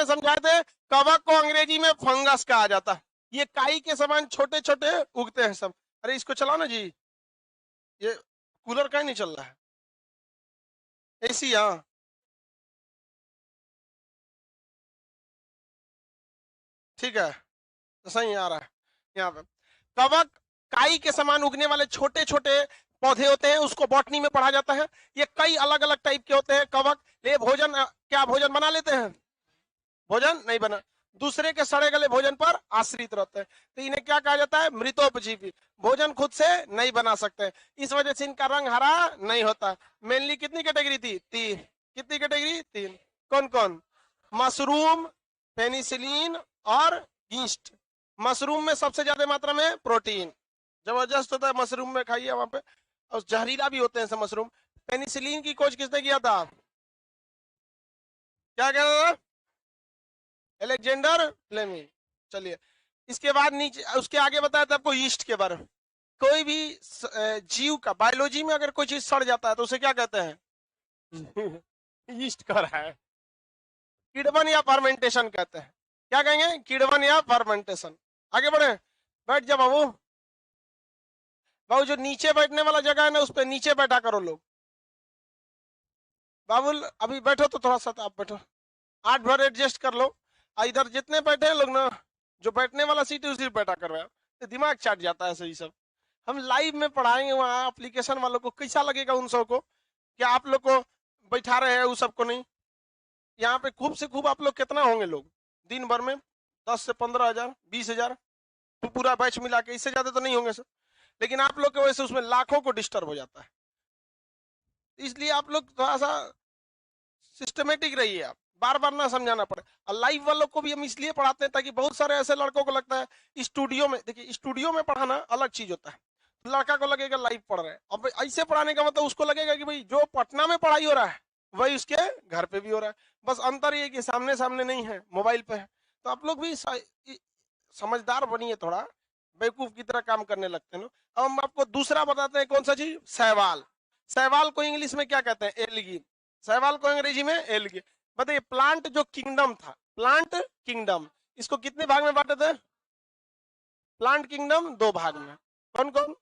समझाए थे, कवक को अंग्रेजी में फंगस कहा जाता है। ये काई के समान छोटे छोटे उगते हैं सब। अरे इसको चलाओ ना जी, ये कूलर का ही नहीं चल रहा है, एसी। हाँ ठीक है, तो सही आ रहा है यहाँ पे। कवक काई के समान उगने वाले छोटे छोटे पौधे होते हैं, उसको बॉटनी में पढ़ा जाता है। ये कई अलग अलग टाइप के होते हैं कवक। ये भोजन, क्या भोजन बना लेते हैं? भोजन नहीं बना, दूसरे के सड़े गले भोजन पर आश्रित रहते हैं, तो इन्हें क्या कहा जाता है? मृतोपजीवी। भोजन खुद से नहीं बना सकते, इस वजह से इनका रंग हरा नहीं होता। मेनली कितनी कैटेगरी थी? तीन। कितनी कैटेगरी? तीन। कौन कौन? मशरूम, पेनिसिलिन और यीस्ट। मशरूम में सबसे ज्यादा मात्रा में प्रोटीन जबरदस्त होता है, मशरूम में खाइए वहां पे, और जहरीला भी होते हैं सब मशरूम। पेनिसिलिन की खोज किसने किया था? क्या कह रहा था? Alexander Fleming. चलिए, इसके बाद नीचे उसके आगे बताया था आपको यीस्ट के बारे में। कोई भी जीव का बायोलॉजी में अगर कोई चीज सड़ जाता है तो उसे क्या कहते हैं? यीस्ट कर रहा है, किण्वन या फर्मेंटेशन कहते हैं। क्या कहेंगे? किण्वन या फर्मेंटेशन। आगे बढ़े, बैठ जा बाबू। बाबू जो नीचे बैठने वाला जगह है ना, उस पर नीचे बैठा करो लोग। बाबू अभी बैठो तो थोड़ा सा, आप बैठो, 8 भर एडजस्ट कर लो। इधर जितने बैठे हैं लोग ना, जो बैठने वाला सीट है उसी पे बैठा कर रहे हैं, तो दिमाग चाट जाता है सही सब। हम लाइव में पढ़ाएंगे वहाँ एप्लीकेशन वालों को, कैसा लगेगा उन सबको कि आप लोग को बैठा रहे हैं, उस सबको नहीं। यहाँ पे खूब से खूब आप लोग कितना होंगे लोग दिन भर में? 10 से 15,000, 20,000, तो पूरा बैच मिला के, इससे ज्यादा तो नहीं होंगे सर। लेकिन आप लोग की वजह से उसमें लाखों को डिस्टर्ब हो जाता है, इसलिए आप लोग थोड़ा सा सिस्टमेटिक रहिए, आप बार बार ना समझाना पड़े। और लाइव वालों को भी हम इसलिए पढ़ाते हैं ताकि बहुत सारे ऐसे लड़कों को लगता है स्टूडियो में, देखिए स्टूडियो में पढ़ाना अलग चीज होता है, लड़का को लगेगा लाइव पढ़ रहे हैं। अब ऐसे पढ़ाने का मतलब उसको लगेगा कि भाई जो पटना में पढ़ाई हो रहा है वही उसके घर पे भी हो रहा है, बस अंतर ये कि सामने सामने नहीं है, मोबाइल पे है। तो आप लोग भी समझदार बनिए, थोड़ा बेवकूफ की तरह काम करने लगते हैं। अब हम आपको दूसरा बताते हैं, कौन सा चीज? शैवाल। शैवाल को इंग्लिश में क्या कहते हैं? एल्गी। शैवाल को अंग्रेजी में एल्गी। बताइए, प्लांट जो किंगडम था, प्लांट किंगडम, इसको कितने भाग में बांटे थे? प्लांट किंगडम 2 भाग में। कौन कौन?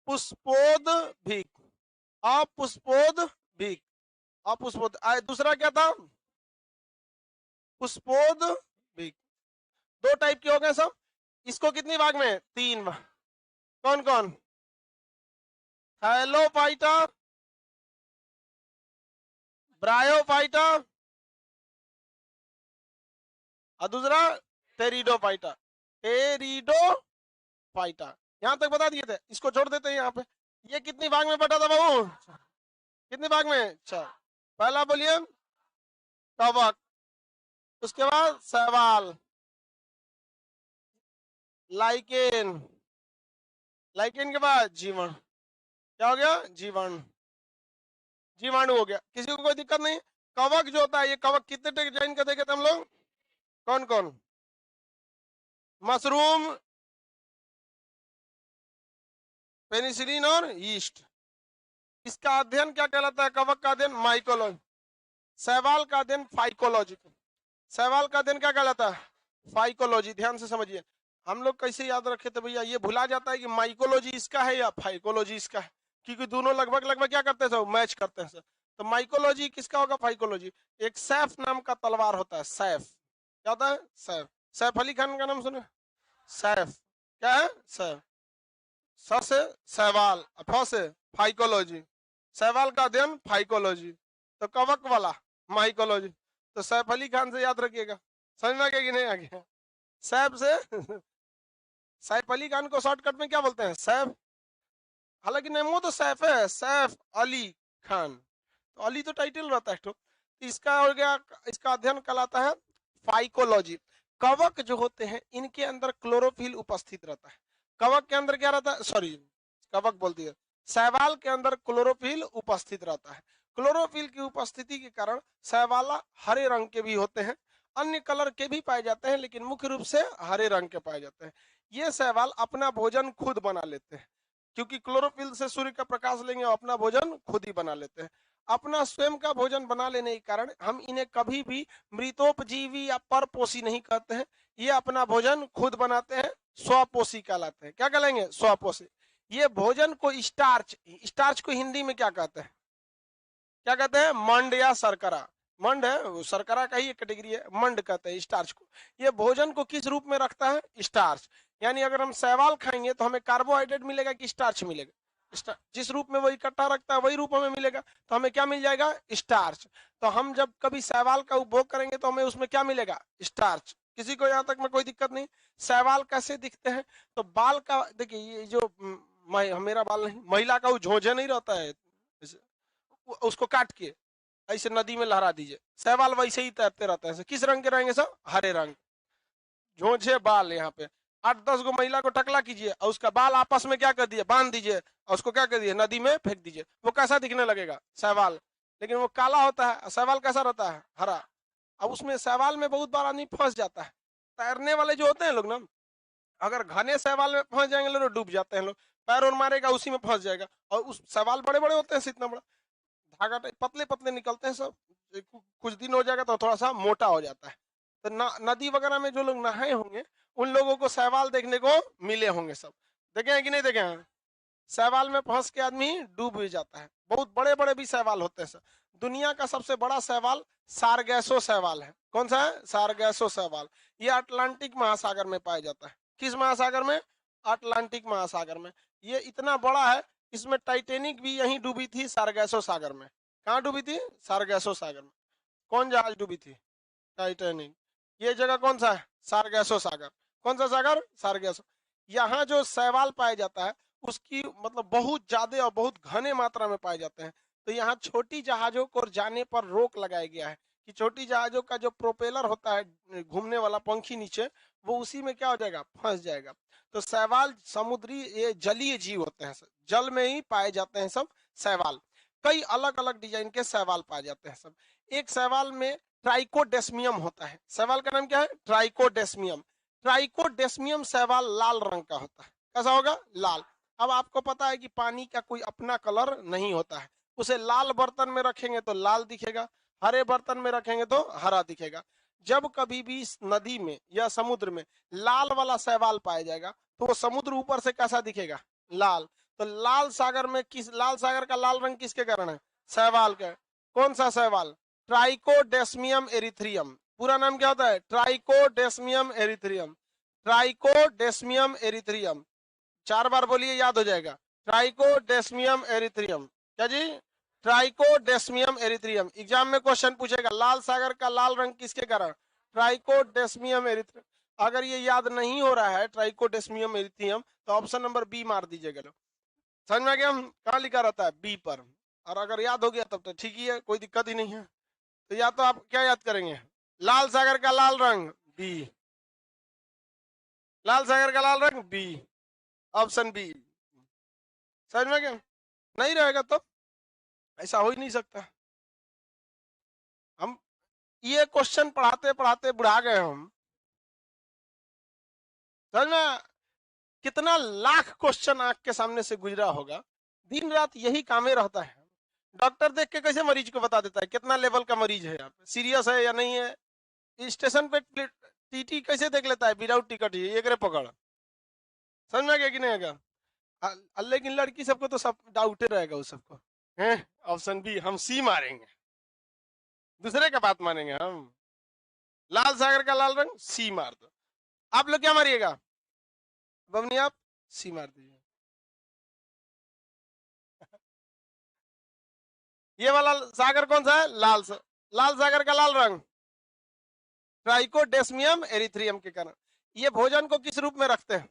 अपुष्पोद्भिक, अपुष्पोद्भिक, अपुष्पोद। दूसरा क्या था? पुष्पोद्भिक। 2 टाइप के हो गए सब। इसको कितनी भाग में? 3 भाग। कौन कौन? थैलोफाइटा, ब्रायोफाइटा, और दूसरा टेरिडोफाइटा, टेरिडोफाइटा। यहां तक बता दिए थे, इसको छोड़ देते हैं यहाँ पे। ये कितनी भाग में बटा था बाबू? कितने भाग में? 4। पहला बोलिए कवक, उसके बाद शैवाल, लाइकेन, लाइकेन के बाद जीवाणु। क्या हो गया? जीवाणु, जीवाणु हो गया। किसी को कोई दिक्कत नहीं? कवक जो होता है, ये कवक कितने डिजाइन का देखे थे हम लोग? कौन कौन? मशरूम, पेनिसिलिन और यीस्ट। इसका अध्ययन क्या कहलाता है? कवक का अध्ययन माइकोलॉजी। शैवाल का अध्ययन फाइकोलॉजी। शैवाल का अध्ययन क्या कहलाता है? फाइकोलॉजी। ध्यान से समझिए, हम लोग कैसे याद रखे थे भैया, ये भुला जाता है कि माइकोलॉजी इसका है या फाइकोलॉजी इसका है, क्योंकि दोनों लगभग लगभग क्या करते हैं सर? मैच करते हैं सर। तो माइकोलॉजी किसका होगा? फाइकोलॉजी। एक सैफ नाम का तलवार होता है, सैफ। क्या होता है? सैफ। सैफ अली खान का नाम सुने? सैफ क्या है? सैफ। स से सवाल, फ से फाइकोलॉजी। सवाल का अध्ययन फाइकोलॉजी, तो कवक वाला माइकोलॉजी। तो सैफ अली खान से याद रखिएगा। समझ में आ गया कि नहीं आ गया? सैफ से सैफ अली खान को शॉर्टकट में क्या बोलते हैं? सैफ। हालांकि नहीं, वो तो सैफ है, सैफ अली खान, तो अली तो टाइटल रहता है। तो इसका हो गया, इसका अध्ययन कहलाता है फाइकोलॉजी। कवक जो होते हैं इनके अंदर क्लोरोफिल उपस्थित रहता है। कवक के अंदर क्या रहता है? सॉरी, कवक बोलती है, शैवाल के अंदर क्लोरोफिल उपस्थित रहता है। क्लोरोफिल की उपस्थिति के कारण शैवाला हरे रंग के भी होते हैं, अन्य कलर के भी पाए जाते हैं, लेकिन मुख्य रूप से हरे रंग के पाए जाते हैं। ये शैवाल अपना भोजन खुद बना लेते हैं, क्योंकि क्लोरोफिल से सूर्य का प्रकाश लेंगे और अपना भोजन खुद ही बना लेते हैं। अपना स्वयं का भोजन बना लेने के कारण हम इन्हें कभी भी मृतोपजीवी या परपोषी नहीं कहते हैं। ये अपना भोजन खुद बनाते हैं, स्वपोषी कहलाते हैं। क्या कहलाएंगे? स्वपोषी। ये भोजन को स्टार्च, स्टार्च को हिंदी में क्या कहते हैं? क्या कहते हैं? मंड या शर्करा। मंड है, शर्करा का ही एक कैटेगरी है, मंड कहते हैं स्टार्च को। ये भोजन को किस रूप में रखता है? स्टार्च। यानी अगर हम शैवाल खाएंगे तो हमें कार्बोहाइड्रेट मिलेगा कि स्टार्च मिलेगा? जिस रूप में वो इकट्ठा रखता है वही रूप हमें मिलेगा, तो हमें क्या मिल जाएगा? स्टार्च। तो हम जब कभी शैवाल का उपभोग करेंगे तो हमें उसमें क्या मिलेगा? स्टार्च। किसी को यहाँ तक में कोई दिक्कत नहीं? शैवाल कैसे दिखते हैं? तो बाल का देखिए, ये जो मेरा बाल नहीं, महिला का वो झोंझे नहीं रहता है, उसको काट के ऐसे नदी में लहरा दीजिए, शैवाल वैसे ही तैरते रहते हैं। किस रंग के रहेंगे सब? हरे रंग। झोंझे बाल। यहाँ पे 8-10 गो महिला को टकला कीजिए और उसका बाल आपस में क्या कर दिए? बांध दीजिए और उसको क्या कर दिए? नदी में फेंक दीजिए। वो कैसा दिखने लगेगा? शैवाल। लेकिन वो काला होता है, शैवाल कैसा रहता है? हरा। अब उसमें शैवाल में बहुत बार आदमी फंस जाता है। तैरने वाले जो होते हैं लोग ना, अगर घने शैवाल में फंस जाएंगे लोग, डूब जाते हैं लोग। पैर और मारेगा उसी में फंस जाएगा। और उस शैवाल बड़े बड़े होते हैं, इतना बड़ा धागा पतले पतले निकलते हैं सब। कुछ दिन हो जाएगा तो थोड़ा सा मोटा हो जाता है। तो नदी वगैरह में जो लोग नहाए होंगे उन लोगों को शैवाल देखने को मिले होंगे। सब देखे हैं कि नहीं देखे हैं? शैवाल में फंस के आदमी डूब भी जाता है। बहुत बड़े बड़े भी शैवाल होते हैं। दुनिया का सबसे बड़ा शैवाल सारगैसो शैवाल है। कौन सा है? सारगैसो शैवाल। ये अटलांटिक महासागर में पाया जाता है। किस महासागर में? अटलांटिक महासागर में। ये इतना बड़ा है, इसमें टाइटेनिक भी यहीं डूबी थी, सारगैसो सागर में। कहाँ डूबी थी? सारगैसो सागर में। कौन जहाज डूबी थी? टाइटेनिक। ये जगह कौन सा है? सारगैसो सागर। कौन सा सागर? सारगैसो। यहाँ जो शैवाल पाया जाता है उसकी मतलब बहुत ज्यादा और बहुत घने मात्रा में पाए जाते हैं। तो यहाँ छोटी जहाजों को जाने पर रोक लगाया गया है कि छोटी जहाजों का जो प्रोपेलर होता है, घूमने वाला पंखी नीचे, वो उसी में क्या हो जाएगा? फंस जाएगा। तो शैवाल समुद्री, ये जलीय जीव होते हैं, जल में ही पाए जाते हैं सब शैवाल। कई अलग अलग डिजाइन के शैवाल पाए जाते हैं सब। एक शैवाल में ट्राइकोडेस्मियम होता है। शैवाल का नाम क्या है? ट्राइकोडेस्मियम। ट्राइकोडेस्मियम शैवाल लाल रंग का होता है। कैसा होगा? लाल। अब आपको पता है कि पानी का कोई अपना कलर नहीं होता है। उसे लाल बर्तन में रखेंगे तो लाल दिखेगा, हरे बर्तन में रखेंगे तो हरा दिखेगा। जब कभी भी नदी में या समुद्र में लाल वाला शैवाल पाया जाएगा तो वो समुद्र ऊपर से कैसा दिखेगा? लाल। तो लाल सागर में लाल सागर का लाल रंग किसके कारण है? शैवाल का। कौन सा शैवाल? ट्राइकोडेस्मियम एरिथ्रियम। पूरा नाम क्या होता है? ट्राइकोडेस्मियम एरिथ्रियम। ट्राइकोडेस्मियम एरिथ्रियम। 4 बार बोलिए, याद हो जाएगा। ट्राइकोडेस्मियम एरिथ्रियम। क्या जी? ट्राइकोडेस्मियम एरिथ्रियम। एग्जाम में क्वेश्चन पूछेगा लाल सागर का लाल रंग किसके कारण? ट्राइकोडेस्मियम एरिथ्रियम। अगर ये याद नहीं हो रहा है ट्राइकोडेस्मियम एरिथ्रियम तो ऑप्शन नंबर बी मार दीजिएगा। समझ में आ गया? कहाँ लिखा रहता है? बी पर। और अगर याद हो गया तब तो ठीक ही है, कोई दिक्कत ही नहीं है। तो या तो आप क्या याद करेंगे? लाल सागर का लाल रंग, बी। लाल सागर का लाल रंग, बी। Option B. समझ में क्या? नहीं रहेगा तो ऐसा हो ही नहीं सकता। हम ये क्वेश्चन पढ़ाते पढ़ाते बुढ़ा गए हम। समझ में? कितना लाख क्वेश्चन आंख के सामने से गुजरा होगा। दिन रात यही काम ही रहता है। डॉक्टर देख के कैसे मरीज को बता देता है कितना लेवल का मरीज है, आप सीरियस है या नहीं है? स्टेशन पे टीटी कैसे देख लेता है? विदाउट टिकट ही एक रे पकड़। समझ में गया कि नहीं आएगा? लेकिन लड़की सबको तो सब डाउटे रहेगा उस सबको। ऑप्शन बी, हम सी मारेंगे, दूसरे का बात मानेंगे हम। लाल सागर का लाल रंग, सी मार दो। आप लोग क्या मारिएगा? बबनी आप सी मार दीजिए। ये वाला सागर कौन सा है? लाल सागर का लाल रंग ट्राइकोडेस्मियम एरिथ्रियम के कारण। ये भोजन को किस रूप में रखते हैं?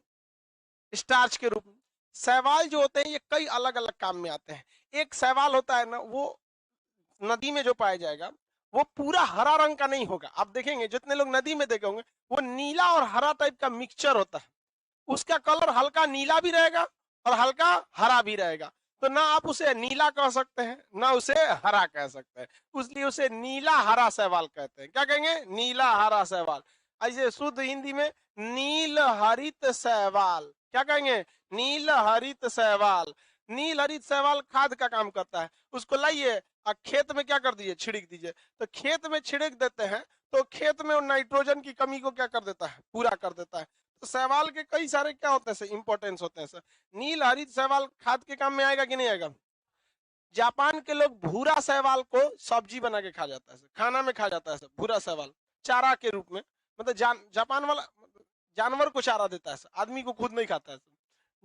स्टार्च के रूप में। शैवाल जो होते हैं ये कई अलग अलग काम में आते हैं। एक शैवाल होता है ना, वो नदी में जो पाया जाएगा वो पूरा हरा रंग का नहीं होगा। आप देखेंगे जितने लोग नदी में देखे होंगे वो नीला और हरा टाइप का मिक्सचर होता है। उसका कलर हल्का नीला भी रहेगा और हल्का हरा भी रहेगा। तो ना आप उसे नीला कह सकते हैं ना उसे हरा कह सकते हैं, इसलिए उसे नीला हरा शैवाल कहते हैं। क्या कहेंगे? नीला हरा शैवाल। ऐसे शुद्ध हिंदी में नील हरित शैवाल। क्या कहेंगे? नील हरित शैवाल। नील हरित शैवाल खाद का काम करता है। उसको लाइए खेत में क्या कर दीजिए, छिड़क दीजिए। तो खेत में छिड़क देते हैं तो खेत में नाइट्रोजन की कमी को क्या कर देता है, पूरा कर देता है। तो शैवाल के कई सारे क्या होते हैं सर, इंपॉर्टेंस होते हैं सर। नील हरित शैवाल खाद के काम में आएगा कि नहीं आएगा? जापान के लोग भूरा शैवाल को सब्जी बना के खा जाता है, खाना में खा जाता है सर, भूरा शैवाल चारा के रूप में। मतलब जापान वाला जानवर को चारा देता है, आदमी को खुद नहीं खाता है।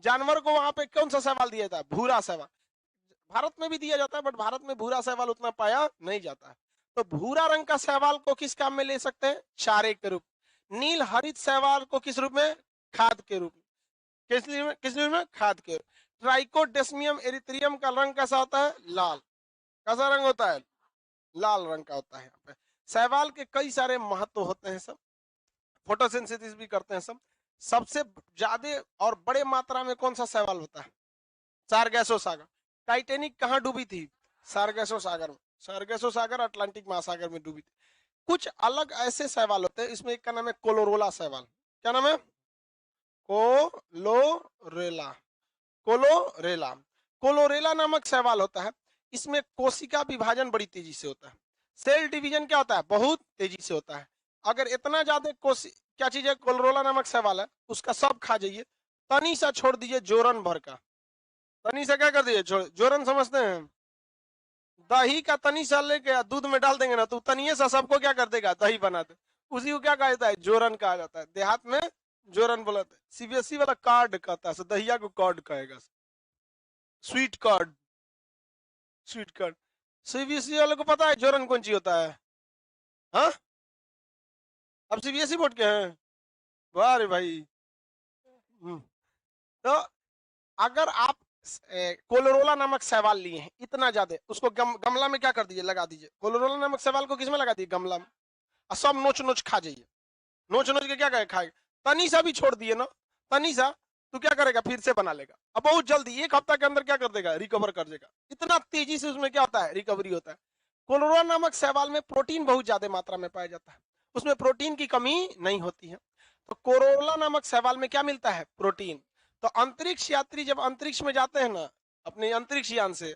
जानवर को वहां पे कौन सा शैवाल दिया जाता है, भूरा शैवाल। भारत में भी दिया जाता है बट भारत में भूरा शैवाल उतना पाया नहीं जाता है। तो भूरा रंग का शैवाल को किस काम में ले सकते हैं, चारे के रूप। नील हरित शैवाल को किस रूप में, खाद के रूप में। किस रूप में, खाद के रूप। ट्राइकोडेस्मियम एरिथ्रियम का रंग कैसा होता है, लाल। कैसा रंग होता है, लाल रंग का होता है। यहाँ पे शैवाल के कई सारे महत्व होते हैं सब, फोटोसिंथेसिस भी करते हैं सब। सबसे ज्यादा और बड़े मात्रा में कौन सा शैवाल होता है, सारगैसो सागर। टाइटैनिक कहाँ डूबी थी, सारगैसो सागर में। सारगैसो सागर अटलांटिक महासागर में डूबी थी। कुछ अलग ऐसे शैवाल होते हैं, इसमें एक का नाम है कोलोरोला शैवाल। क्या नाम है, कोलोरेला। कोलोरेला, कोलोरेला नामक शैवाल होता है। इसमें कोशिका विभाजन बड़ी तेजी से होता है। सेल डिवीजन क्या होता है, बहुत तेजी से होता है। अगर इतना ज्यादा क्या चीज है, कोलोरेला नामक शैवाल है, उसका सब खा जाइए, तनी सा छोड़ दीजिए जोरन भर का। तनी सा क्या कर दीजिए, जोरन समझते हैं, दही का तनी सा लेके दूध में डाल देंगे ना तो तनिए सा सबको क्या कर देगा, दही बना दे। उसी को क्या कहा जाता है, जोरन कहा जाता है। देहात में जोरन बोलते हैं, सीबीएसई वाला कार्ड कहता है, दहिया को कार्ड कहेगा, sweet card, sweet card. CBSE वाले को पता है जोरन कौन सी होता है, हाँ? अब सीबीएसई बोर्ड के हैं, वाह रे भाई। तो अगर आप कोलोरोला नामक शैवाल लिए हैं इतना ज्यादा, उसको गमला में क्या कर दीजिए, लगा दीजिए। कोलोरोला नामक शैवाल को किसमें लगा दीजिए, गमला में, और सब नोच नोच खा जाइए। नोच नोच के क्या करे, खाएगा। तनी सा भी छोड़ दिए ना, तनी सा, तो क्या करेगा, फिर से बना लेगा। अब बहुत जल्दी 1 हफ्ता के अंदर क्या कर देगा, रिकवर कर देगा। इतना तेजी से उसमें क्या होता है, रिकवरी होता है। कोलोरोला नामक शैवाल में प्रोटीन बहुत ज्यादा मात्रा में पाया जाता है, उसमें प्रोटीन की कमी नहीं होती है। तो कोलोरोला नामक शैवाल में क्या मिलता है, प्रोटीन। तो अंतरिक्ष यात्री जब अंतरिक्ष में जाते हैं ना अपने अंतरिक्ष यान से,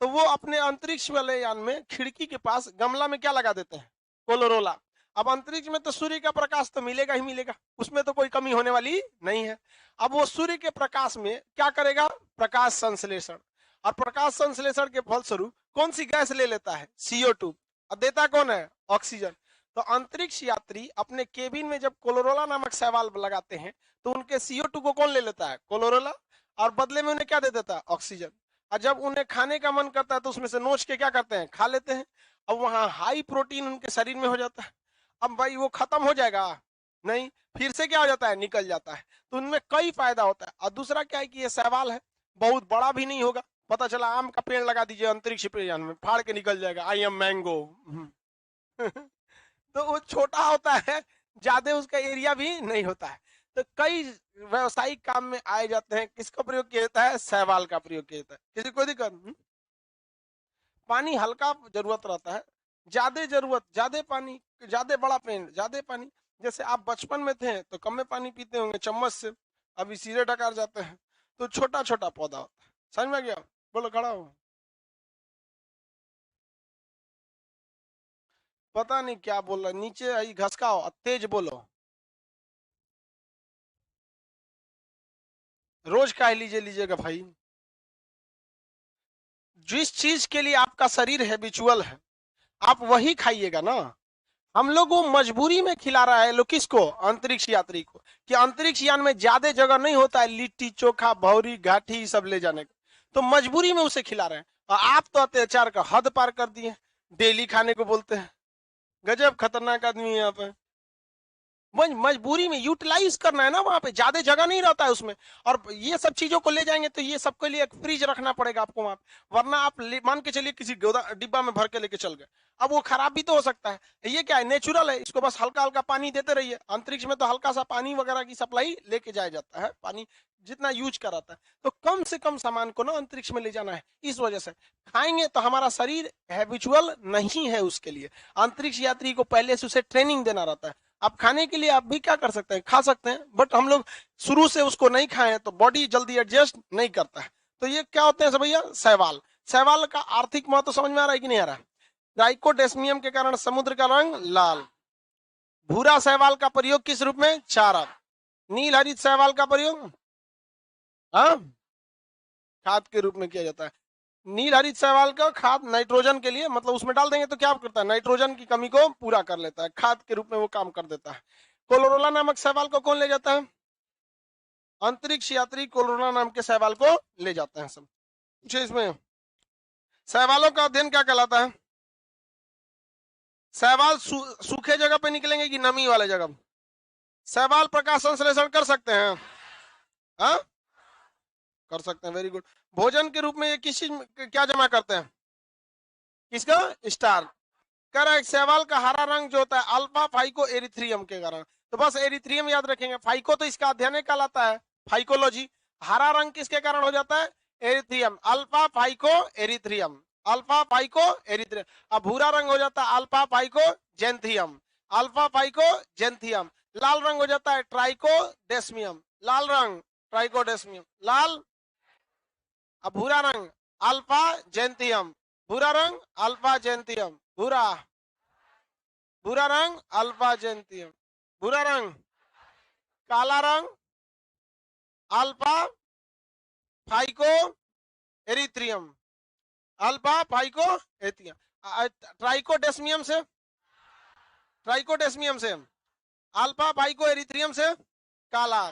तो वो अपने अंतरिक्ष वाले यान में खिड़की के पास गमला में क्या लगा देते हैं, कोलोरोला। अब अंतरिक्ष में तो सूर्य का प्रकाश तो मिलेगा ही मिलेगा, उसमें तो कोई कमी होने वाली नहीं है। अब वो सूर्य के प्रकाश में क्या करेगा, प्रकाश संश्लेषण। और प्रकाश संश्लेषण के फलस्वरूप कौन सी गैस ले लेता है, CO2, और देता कौन है, ऑक्सीजन। तो अंतरिक्ष यात्री अपने केबिन में जब कोलोरोला नामक शैवाल लगाते हैं तो उनके CO2 को कौन ले लेता है, कोलोरोला, और बदले में उन्हें क्या दे देता है, ऑक्सीजन। और जब उन्हें खाने का मन करता है तो उसमें से नोच के क्या करते हैं, खा लेते हैं। अब वहां हाई प्रोटीन उनके शरीर में हो जाता है। अब भाई वो खत्म हो जाएगा नहीं, फिर से क्या हो जाता है, निकल जाता है। तो उनमें कई फायदा होता है। और दूसरा क्या है कि ये शैवाल है, बहुत बड़ा भी नहीं होगा। पता चला आम का पेड़ लगा दीजिए अंतरिक्ष यान में, फाड़ के निकल जाएगा, आई एम मैंगो। तो वो छोटा होता है, ज्यादा उसका एरिया भी नहीं होता है। तो कई व्यवसायिक काम में आए जाते हैं। किसका प्रयोग किया जाता है, शैवाल का प्रयोग किया जाता है। किसी को दिक्कत, पानी हल्का जरूरत रहता है, ज्यादा जरूरत, ज्यादा पानी, ज्यादा बड़ा पेड़, ज्यादा पानी। जैसे आप बचपन में थे तो कम में पानी पीते होंगे चम्मच से, अभी सीधे डकार जाते हैं। तो छोटा छोटा पौधा होता है, समझ में गया, बोलो खड़ा हो। पता नहीं क्या बोल रहा है, नीचे आई घसकाओ, तेज बोलो। रोज खा लीजिएगा भाई। जिस चीज के लिए आपका शरीर हैबिचुअल है आप वही खाइएगा ना। हम लोग वो मजबूरी में खिला रहा है लोग, किसको, अंतरिक्ष यात्री को, कि अंतरिक्ष यान में ज्यादा जगह नहीं होता है लिट्टी चोखा भौरी घाटी सब ले जाने का, तो मजबूरी में उसे खिला रहे हैं। और आप तो अत्याचार का हद पार कर दिए, डेली खाने को बोलते हैं। गजब खतरनाक आदमी है यहाँ पे। मजबूरी में यूटिलाइज करना है ना, वहां पे ज्यादा जगह नहीं रहता है उसमें। और ये सब चीजों को ले जाएंगे तो ये सबके लिए एक फ्रिज रखना पड़ेगा आपको वहां पे, वरना आप मान के चलिए किसी डिब्बा में भर के लेके चल गए, अब वो खराब भी तो हो सकता है। ये क्या है, नेचुरल है, इसको बस हल्का हल्का पानी देते रहिए। अंतरिक्ष में तो हल्का सा पानी वगैरह की सप्लाई लेके जाया जाता है, पानी जितना यूज कराता है। तो कम से कम सामान को ना अंतरिक्ष में ले जाना है। इस वजह से खाएंगे तो हमारा शरीर हैबिचुअल नहीं है उसके लिए। अंतरिक्ष यात्री को पहले से उसे ट्रेनिंग देना रहता है। आप खाने के लिए आप भी क्या कर सकते हैं, खा सकते हैं, बट हम लोग शुरू से उसको नहीं खाए तो बॉडी जल्दी एडजस्ट नहीं करता है। तो ये क्या होते हैं सब भैया, शैवाल। शैवाल का आर्थिक महत्व समझ में आ रहा है कि नहीं आ रहा? ट्राइकोडेस्मियम के कारण समुद्र का रंग लाल। भूरा शैवाल का प्रयोग किस रूप में? चारा। नील हरित शैवाल का प्रयोग खाद के रूप में किया जाता है। नील हरित शैवाल का खाद नाइट्रोजन के लिए, मतलब उसमें डाल देंगे तो क्या करता है? नाइट्रोजन की कमी को पूरा कर लेता है, खाद के रूप में वो काम कर देता है। कोलोरोला नामक शैवाल को कौन ले जाता है? अंतरिक्ष यात्री कोलोरोला नाम के शैवाल को ले जाते हैं सब। पूछे इसमें शैवालों का अध्ययन क्या कहलाता है? शैवाल सूखे जगह पे निकलेंगे कि नमी वाले जगह? शैवाल प्रकाश संश्लेषण कर सकते हैं? हाँ, कर सकते हैं। Very good. भोजन के रूप में ये किस चीज क्या जमा करते हैं? किसका? स्टार। कह रहा है शैवाल का हरा रंग जो होता है अल्फा फाइको एरिथ्रियम के कारण। तो बस एरिथ्रियम याद रखेंगे, फाइको तो इसका अध्ययन कहलाता है, फाइकोलॉजी। हरा रंग किसके कारण हो जाता है? Erythrin. Alpha phycoerythrin, alpha phycoerythrin. अब भूरा रंग हो जाता है alpha phycoxanthin, alpha phycoxanthin. लाल रंग हो जाता है ट्राइकोडेस्मियम, लाल रंग ट्राइकोडेस्मियम लाल। अब भूरा रंग अल्फा जेंथियम, भूरा रंग अल्फा जेंथियम, भूरा भूरा रंग अल्फा जेंथियम, भूरा रंग। काला रंग alpha phycoerythrin, alpha phyco एरिथ्रियम। ट्राइकोडेस्मियम से, ट्राइकोडेस्मियम से, अल्फा फाइको एरिथ्रियम से काला,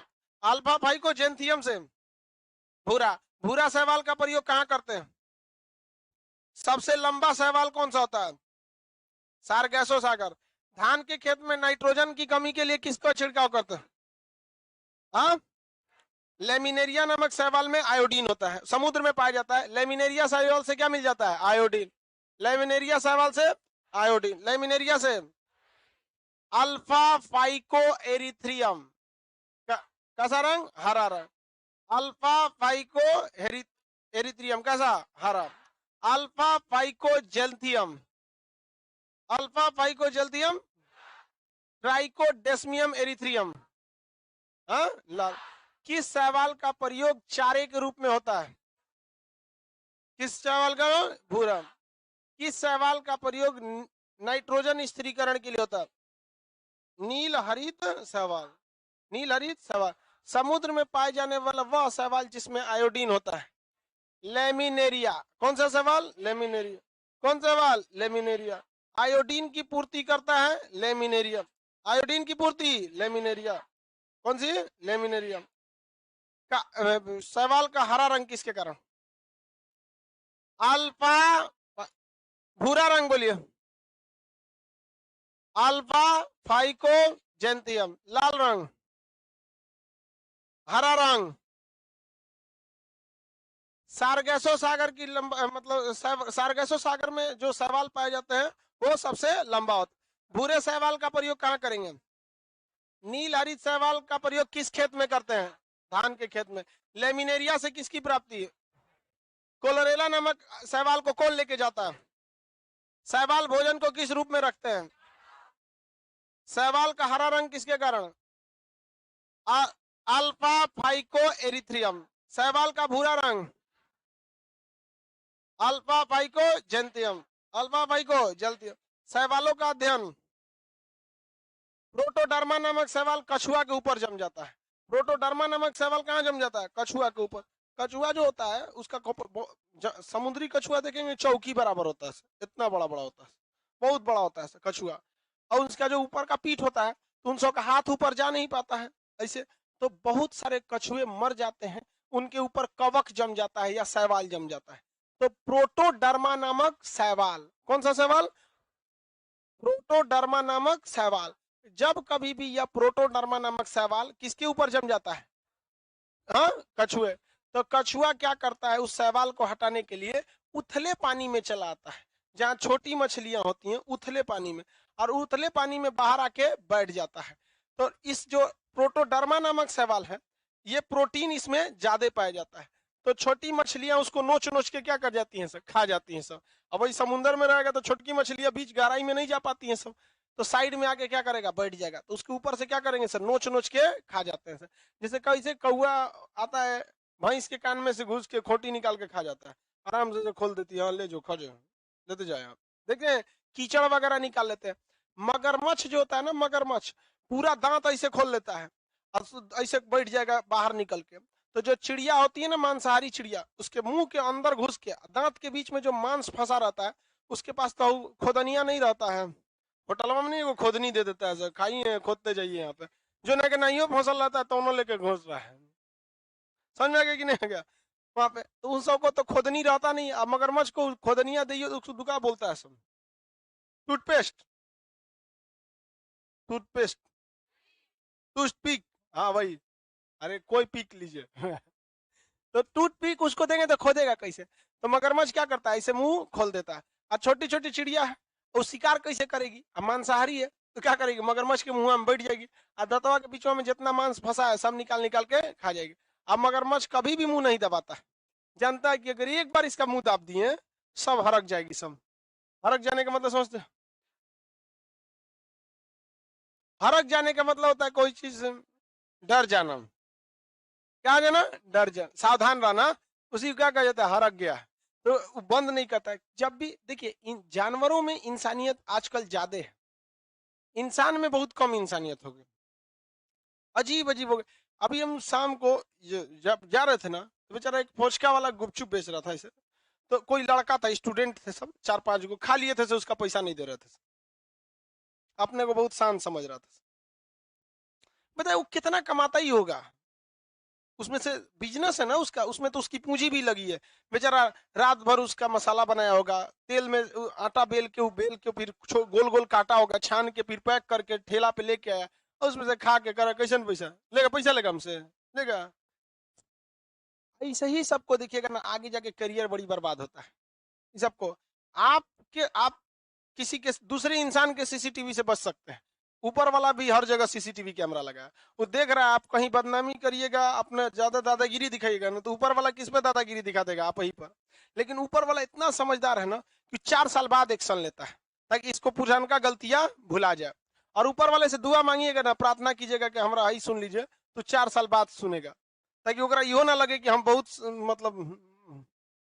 अल्फा फाइको जेंथियम से भूरा। भूरा शैवाल का प्रयोग कहां करते हैं? सबसे लंबा शैवाल कौन सा होता है? सारगैसो सागर। धान के खेत में नाइट्रोजन की कमी के लिए किसका छिड़काव करते हैं? हाँ, लेमिनेरिया नामक शैवाल में आयोडीन होता है, समुद्र में पाया जाता है। लेमिनेरिया शैवाल से क्या मिल जाता है? आयोडीन। लेमिनेरिया शैवाल से आयोडीन, लेमिनेरिया से अल्फा फाइको एरिथ्रियम, कैसा रंग? हरा रंग। अल्फा फाइको एरिथ्रियम कैसा? हरा। Alpha phycoxanthin, alpha phycoxanthin. Trichodesmium erythraeum लाल। किस शैवाल का प्रयोग चारे के रूप में होता है? किस शैवाल का? भूरा। किस शैवाल का प्रयोग नाइट्रोजन स्थिरीकरण के लिए होता है? नील हरित शैवाल, नील हरित शैवाल। समुद्र में पाए जाने वाला वह शैवाल जिसमें आयोडीन होता है? लेमिनेरिया। कौन सा शैवाल? लेमिनेरिया। कौन सा शैवाल? लेमिनेरिया। आयोडीन की पूर्ति करता है लेमिनेरिया, आयोडीन की पूर्ति लेमिनेरिया। कौन सी? लेमिनेरिया। का शैवाल का हरा रंग किसके कारण? अल्फा। भूरा रंग बोलिए, अल्फा फाइको जेंथियम। लाल रंग, हरा रंग सारगैसो सागर की लंबा, मतलब सारगैसो सागर में जो शैवाल पाए जाते हैं वो सबसे लंबा होता। भूरे शैवाल का प्रयोग कहाँ करेंगे? नील हरित शैवाल का प्रयोग किस खेत में करते हैं? धान के खेत में। लेमिनेरिया से किसकी प्राप्ति है? कोलोरेला नामक शैवाल को कौन लेके जाता है? शैवाल भोजन को किस रूप में रखते हैं? शैवाल का हरा रंग किसके कारण? Alpha phycoerythrin. शैवाल का भूरा रंग alpha phycoxanthin, alpha phycoxanthin. शैवालों का अध्ययन। प्रोटोडर्मा नामक शैवाल कछुआ के ऊपर जम जाता है। प्रोटोडर्मा नामक शैवाल कहाँ जम जाता है? कछुआ के ऊपर। कछुआ जो होता है उसका समुद्री कछुआ देखेंगे चौकी बराबर होता है, इतना बड़ा बड़ा होता है, बहुत बड़ा होता है कछुआ। और उसका जो ऊपर का पीठ होता है तो उन सबका हाथ ऊपर जा नहीं पाता है ऐसे। तो बहुत सारे कछुए मर जाते हैं, उनके ऊपर कवक जम जाता है या शैवाल जम जाता है। तो प्रोटोडर्मा नामक शैवाल, कौन सा शैवाल? प्रोटोडर्मा नामक शैवाल। जब कभी भी यह प्रोटोडर्मा नामक शैवाल किसके ऊपर जम जाता है? हाँ, कछुए। तो कछुआ क्या करता है? उस शैवाल को हटाने के लिए उथले पानी में चला आता है, जहाँ छोटी मछलियां होती हैं उथले पानी में, और उथले पानी में बाहर आके बैठ जाता है। तो इस जो प्रोटोडर्मा नामक शैवाल है, ये प्रोटीन इसमें ज्यादा पाया जाता है। तो छोटी मछलियां उसको नोच नोच के क्या कर जाती हैं सब? खा जाती हैं सब। अब वही समुद्र में रहेगा तो छोटकी मछलियां बीच गहराई में नहीं जा पाती हैं सब, तो साइड में आके क्या करेगा? बैठ जाएगा। तो उसके ऊपर से क्या करेंगे सर? नोच नोच के खा जाते हैं सर। जैसे कैसे कौआ आता है भैंस के कान में से घुस के खोटी निकाल के खा जाता है, आराम से खोल देती है, हाँ ले जो खा जाओ, लेते जाए आप। देखिए कीचड़ वगैरह निकाल लेते हैं। मगरमच्छ जो होता है ना, मगरमच्छ पूरा दांत ऐसे खोल लेता है और ऐसे बैठ जाएगा बाहर निकल के। तो जो चिड़िया होती है ना, मांसाहारी चिड़िया, उसके मुंह के अंदर घुस के दांत के बीच में जो मांस फंसा रहता है, उसके पास तो खोदनिया नहीं रहता है। होटल में नहीं वो खोदनी दे देता है, सर खाइए खोदते जाइए यहाँ पे। जो नहीं कि नहीं फसल रहता है तो उन्होंने लेके घुस रहा है। समझ में आ गया कि नहीं आ गया? वहां पे तो उन सबको तो खोदनी रहता नहीं। अब मगरमच्छ को खोदनिया दी तो उसको दुका बोलता है सब। टूथपेस्ट, टूथपेस्ट, टूथपिक, हाँ भाई, अरे कोई पीक लीजिए। तो टूथपिक उसको देंगे तो खोदेगा कैसे? तो मगरमच्छ क्या करता है, ऐसे मुंह खोल देता है। और छोटी छोटी चिड़िया है, वो शिकार कैसे करेगी? अब मांसाहारी है तो क्या करेगी, मगरमच्छ के मुंह में बैठ जाएगी और दतवा के बीचों में जितना मांस फंसा है सब निकाल निकाल के खा जाएगी। अब मगरमच्छ कभी भी मुंह नहीं दबाता, जानता है कि अगर एक बार इसका मुंह दाब दिए सब हरक जाएगी सब। हरक जाने का मतलब समझते? हरक जाने का मतलब होता है कोई चीज से डर जाना। क्या जाना? डर जाना, सावधान रहना। उसी को क्या कहा जाता है, हरक गया। तो वो बंद नहीं करता है। जब भी देखिए इन जानवरों में इंसानियत आजकल ज्यादा है, इंसान में बहुत कम इंसानियत हो गई। अजीब अजीब हो गए। अभी हम शाम को जब जा रहे थे ना, तो बेचारा एक फोचका वाला गुपचुप बेच रहा था ऐसे। तो कोई लड़का था, स्टूडेंट थे सब, चार पांच को खा लिए थे, उसका पैसा नहीं दे रहे थे, अपने को बहुत शान समझ रहा था। बताए वो कितना कमाता ही होगा, उसमें से बिजनेस है ना उसका, उसमें तो उसकी पूंजी भी लगी है। बेचारा रात भर उसका मसाला बनाया होगा, तेल में आटा बेल के फिर गोल गोल काटा होगा, छान के फिर पैक करके ठेला पे लेके आया, और उसमें से खा के करा कैसे पैसा लेगा, पैसा लेगा हमसे, लेगा? ऐसे ही सबको देखिएगा ना, आगे जाके करियर बड़ी बर्बाद होता है सबको। आप किसी के दूसरे इंसान के सीसीटीवी से बच सकते हैं, ऊपर वाला भी हर जगह सीसीटीवी कैमरा लगा है। वो देख रहा है, आप कहीं बदनामी करिएगा, अपने ज्यादा दादागिरी दिखाइएगा ना, तो ऊपर वाला किस पे दादागिरी दिखा देगा, आप ही पर। लेकिन ऊपर वाला इतना समझदार है ना कि 4 साल बाद एक्शन लेता है, ताकि इसको पुरानका गलतियां भुला जाए। और ऊपर वाले से दुआ मांगिएगा ना, प्रार्थना कीजिएगा कि हमरा ही सुन लीजिए, तो 4 साल बाद सुनेगा, ताकि ओकरा इहो ना लगे कि हम बहुत मतलब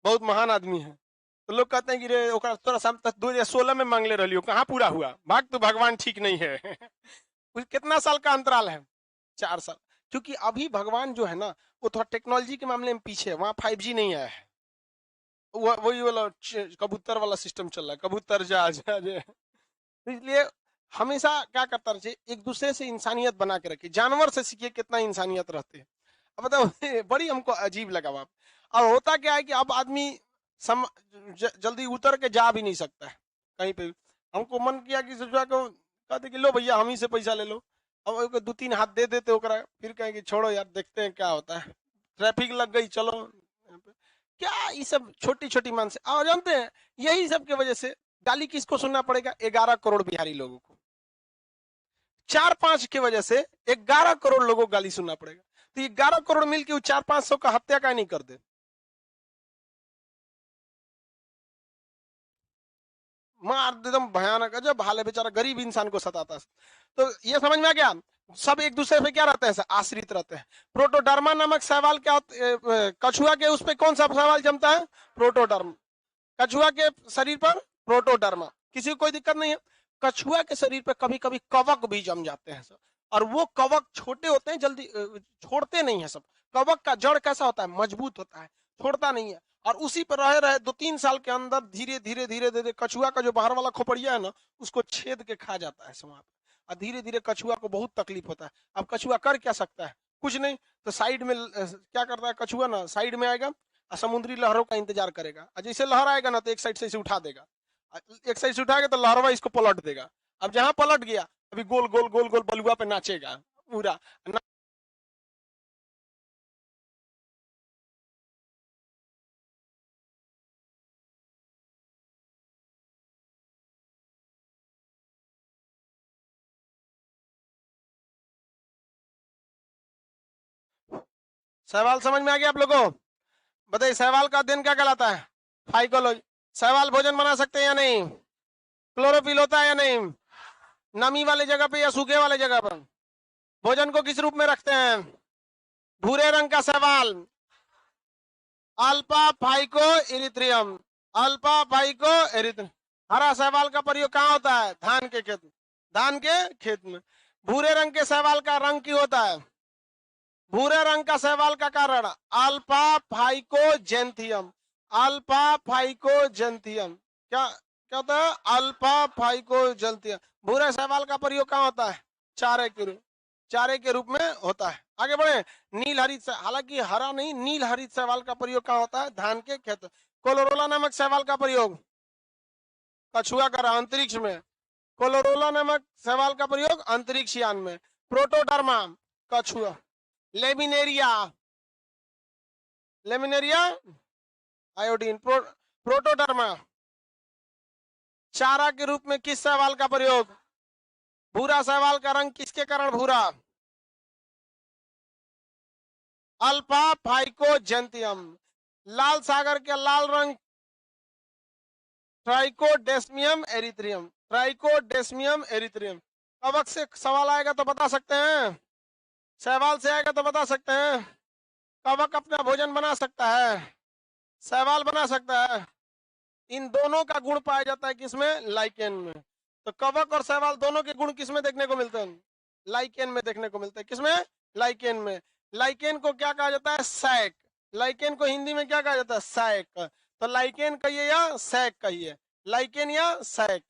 बहुत महान आदमी है। तो लोग कहते हैं कि रे ओकरा तोरा साम 2016 में मांगले रही हो, कहाँ पूरा हुआ? भाग तो भगवान ठीक नहीं है। कितना साल का अंतराल है? 4 साल। क्योंकि अभी भगवान जो है ना, वो थोड़ा टेक्नोलॉजी के मामले में पीछे है, वहां 5G नहीं आया है। वही वाला कबूतर वाला सिस्टम चल रहा है, कबूतर जहाज। इसलिए हमेशा क्या करता रहिए, एक दूसरे से इंसानियत बना के रखिए। जानवर से सीखिए कितना इंसानियत रहते हैं। अब बताओ, बड़ी हमको अजीब लगा वहां। और होता क्या है कि अब आदमी जल्दी उतर के जा भी नहीं सकता है कहीं पे। हमको मन किया कि सोचा को कहते कि लो भैया हम ही से पैसा ले लो। अब 2-3 हाथ दे देते ओकरा, फिर कहें कि छोड़ो यार देखते हैं क्या होता है, ट्रैफिक लग गई चलो। क्या ये सब छोटी छोटी मान से, और जानते हैं यही सब की वजह से गाली किसको सुनना पड़ेगा? 11 करोड़ बिहारी लोगों को। 4-5 की वजह से 11 करोड़ लोगों को गाली सुनना पड़ेगा। तो ये 11 करोड़ मिलकर 400-500 का हत्या का नहीं कर दे। मार एकदम भयानक, अजब हाल है, बेचारा गरीब इंसान को सताता है। तो ये समझ में आ गया, सब एक दूसरे पे क्या रहते हैं, आश्रित रहते हैं। प्रोटोडर्मा नामक सवाल क्या, कछुआ के उस पे कौन सा सवाल जमता है? प्रोटोडर्म। कछुआ के शरीर पर प्रोटोडर्मा, किसी को कोई दिक्कत नहीं है। कछुआ के शरीर पर कभी कभी कवक भी जम जाते हैं सब, और वो कवक छोटे होते हैं, जल्दी छोड़ते नहीं है सब। कवक का जड़ कैसा होता है? मजबूत होता है, छोड़ता नहीं है। और उसी पर रहे रहे 2-3 साल के अंदर धीरे धीरे धीरे धीरे कछुआ का जो बाहर वाला खोपड़िया है ना, उसको छेद के खा जाता है समाप्त। और धीरे धीरे कछुआ को बहुत तकलीफ होता है। अब कछुआ कर क्या सकता है? कुछ नहीं। तो साइड में क्या करता है कछुआ ना, साइड में आएगा और समुद्री लहरों का इंतजार करेगा, और जैसे लहर आएगा ना तो एक साइड से इसे उठा देगा, एक साइड से उठाएगा तो लहरवा इसको पलट देगा। अब जहां पलट गया, अभी गोल गोल गोल गोल बलुआ पे नाचेगा पूरा। सवाल समझ में आ गया आप लोगों को? बताइए सवाल का अध्ययन क्या कहलाता है? फाइकोलॉजी। सवाल भोजन बना सकते हैं या नहीं? क्लोरोफिल होता है या नहीं? नमी वाले जगह पे या सूखे वाले जगह पर? भोजन को किस रूप में रखते हैं? भूरे रंग का सवाल। Alpha phycoerythrin, alpha phycoerythrin. हरा शैवाल का प्रयोग कहाँ होता है? धान के खेत में, धान के खेत में। भूरे रंग के शैवाल का रंग क्यों होता है? भूरे रंग का शैवाल का कारण अल्फा फाइकोजेंथियम, अल्फा फाइकोजेंथियम। क्या क्या होता है? अल्फा फाइकोजेंथियम। भूरे शैवाल का प्रयोग कहाँ होता है? चारे के रूप, चारे के रूप में होता है। आगे बढ़े। नील हरित, हालांकि हरा नहीं, नील हरित शैवाल का प्रयोग कहाँ होता है? धान के खेत। कोलोरोला नामक शैवाल का प्रयोग कछुआ कर अंतरिक्ष में, कोलोरोला नामक शैवाल का प्रयोग अंतरिक्ष यान में। प्रोटोडर्मा कछुआ, लेमिनेरिया, लेमिनेरिया आयोडीन, प्रोटोडर्मा चारा के रूप में किस शैवाल का प्रयोग? भूरा शैवाल का रंग किसके कारण भूरा? अल्फा फाइकोजेंथियम। लाल सागर के लाल रंग ट्राइकोडेस्मियम एरिथ्रियम, ट्राइकोडेस्मियम एरिथ्रियम। कवक से सवाल आएगा तो बता सकते हैं, शैवाल से आएगा तो बता सकते हैं। कवक अपना भोजन बना सकता है, शैवाल बना सकता है। इन दोनों का गुण पाया जाता है किसमें? लाइकेन में। तो कवक और शैवाल दोनों के गुण किसमें देखने को मिलते हैं? लाइकेन में देखने को मिलते हैं। किसमें? लाइकेन में। लाइकेन को क्या कहा जाता है? सैक। लाइकेन को हिंदी में क्या कहा जाता है? सैक। तो लाइकेन कहिए या सैक कहिए? लाइकेन या सैक?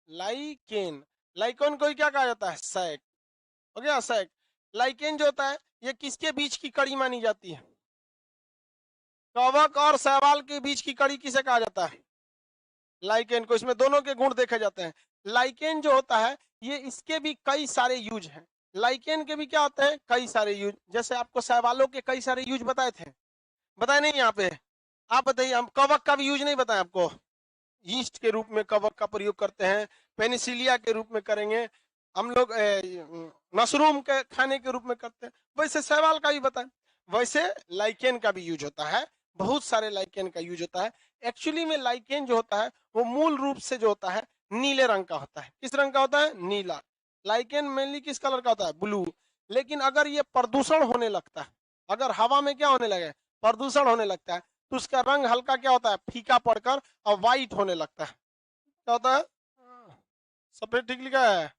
लाइकेन, लाइकेन को क्या कहा जाता है? सैक। हो गया सैक। लाइकेन जो होता है ये किसके बीच की कड़ी मानी जाती है? कवक और शैवाल के बीच की कड़ी किसे कहा जाता है? लाइकेन को। इसमें दोनों के गुण देखे जाते हैं। लाइकेन जो होता है ये, इसके भी कई सारे यूज हैं। लाइकेन के भी क्या होते हैं? कई सारे यूज। जैसे आपको शैवालों के कई सारे यूज बताए थे, बताए नहीं यहाँ पे? आप बताइए। हम कवक का भी यूज नहीं बताए आपको? यीस्ट के रूप में कवक का प्रयोग करते हैं, पेनिसिलिया के रूप में करेंगे हम लोग, मशरूम के खाने के रूप में करते हैं। वैसे शैवाल का भी बताएं। वैसे लाइकेन का भी यूज होता है, बहुत सारे लाइकेन का यूज होता है। एक्चुअली में लाइकेन जो होता है वो मूल रूप से जो होता है नीले रंग का होता है। किस रंग का होता है? नीला। लाइकेन मेनली किस कलर का होता है? ब्लू। लेकिन अगर ये प्रदूषण होने लगता है, अगर हवा में क्या होने लगे? प्रदूषण होने लगता है, तो उसका रंग हल्का क्या होता है? फीका पड़कर और व्हाइट होने लगता है। क्या होता है? सफेद ठीक लिखा है,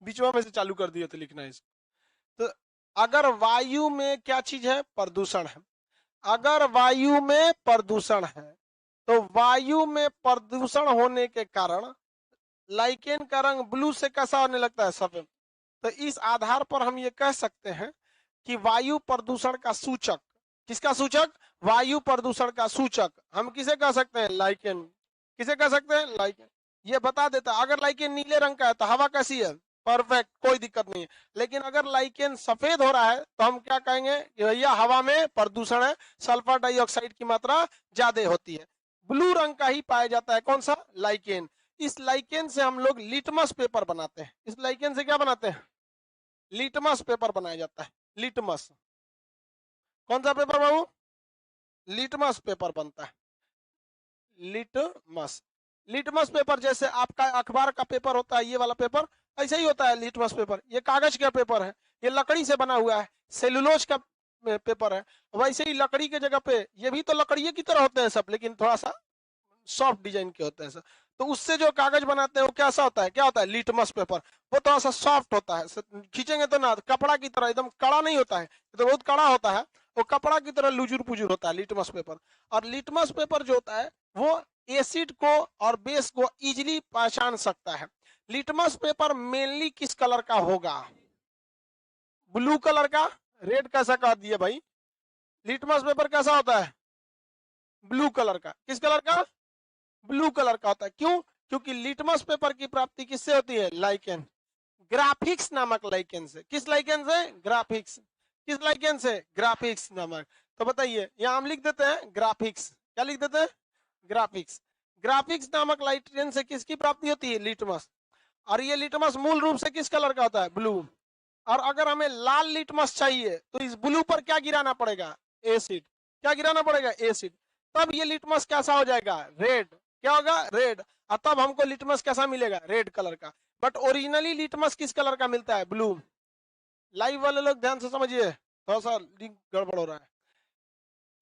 बीचवा में से चालू कर दिए थे लिखना इसको। तो अगर वायु में क्या चीज है? प्रदूषण है। अगर वायु में प्रदूषण है तो वायु में प्रदूषण होने के कारण लाइकेन का रंग ब्लू से कैसा होने लगता है? सफेद। तो इस आधार पर हम ये कह सकते हैं कि वायु प्रदूषण का सूचक, किसका सूचक? वायु प्रदूषण का सूचक हम किसे कह सकते हैं? लाइकेन। किसे कह सकते हैं? लाइकेन। ये बता देता अगर लाइकेन नीले रंग का है तो हवा कैसी है? परफेक्ट, कोई दिक्कत नहीं है। लेकिन अगर लाइकेन सफेद हो रहा है तो हम क्या कहेंगे कि भैया हवा में प्रदूषण है, सल्फर डाइऑक्साइड की मात्रा ज्यादा होती है। ब्लू रंग का ही पाया जाता है कौन सा? लाइकेन। इस लाइकेन से हम लोग लिटमस पेपर बनाते हैं। इस लाइकेन से क्या बनाते हैं? लिटमस पेपर बनाया जाता है। लिटमस, कौन सा पेपर बाबू? लिटमस पेपर बनता है। लिटमस, लिटमस पेपर जैसे आपका अखबार का पेपर होता है, ये वाला पेपर ऐसे ही होता है। लिटमस पेपर ये कागज का पेपर है, ये लकड़ी से बना हुआ है, सेलुलोज का पेपर है। वैसे ही लकड़ी के जगह पे ये भी तो लकड़ी की तरह होते हैं सब, लेकिन थोड़ा सा सॉफ्ट डिजाइन के होते हैं सब। तो उससे जो कागज बनाते हैं वो कैसा होता है? क्या होता है? Litmus paper. वो थोड़ा सा सॉफ्ट होता है, खींचेंगे तो ना कपड़ा की तरह एकदम कड़ा नहीं होता है, तो बहुत कड़ा होता है, वो कपड़ा की तरह लुजुर पुजुर होता है लिटमस पेपर। और लिटमस पेपर जो होता है वो एसिड को और बेस को इजिली पहचान सकता है। लिटमस पेपर मेनली किस कलर का होगा? ब्लू कलर का। रेड कैसा कह दिए भाई? लिटमस पेपर कैसा होता है? ब्लू कलर का। किस कलर का? ब्लू कलर का होता है। क्यों? क्योंकि लिटमस पेपर की प्राप्ति किससे होती है? लाइकेन, ग्राफिक्स नामक लाइकेन से। किस लाइकेन से? ग्राफिक्स। किस लाइकेन से? ग्राफिक्स नामक। तो बताइए, यहां हम लिख देते हैं ग्राफिक्स। क्या लिख देते हैं? ग्राफिक्स। ग्राफिक्स नामक लाइकेन से किसकी प्राप्ति होती है? लिटमस। और ये लिटमस मूल रूप से किस कलर का होता है? ब्लू। और अगर हमें लाल लिटमस चाहिए तो इस ब्लू पर क्या गिराना पड़ेगा? एसिड। क्या गिराना पड़ेगा? एसिड। तब ये लिटमस कैसा हो जाएगा? रेड। क्या होगा? रेड। और तब हमको लिटमस कैसा मिलेगा? रेड कलर का। बट ओरिजिनली लिटमस किस कलर का मिलता है? ब्लू। लाइव वाले लोग ध्यान से समझिए, थोड़ा सा लिंक गड़बड़ हो रहा है।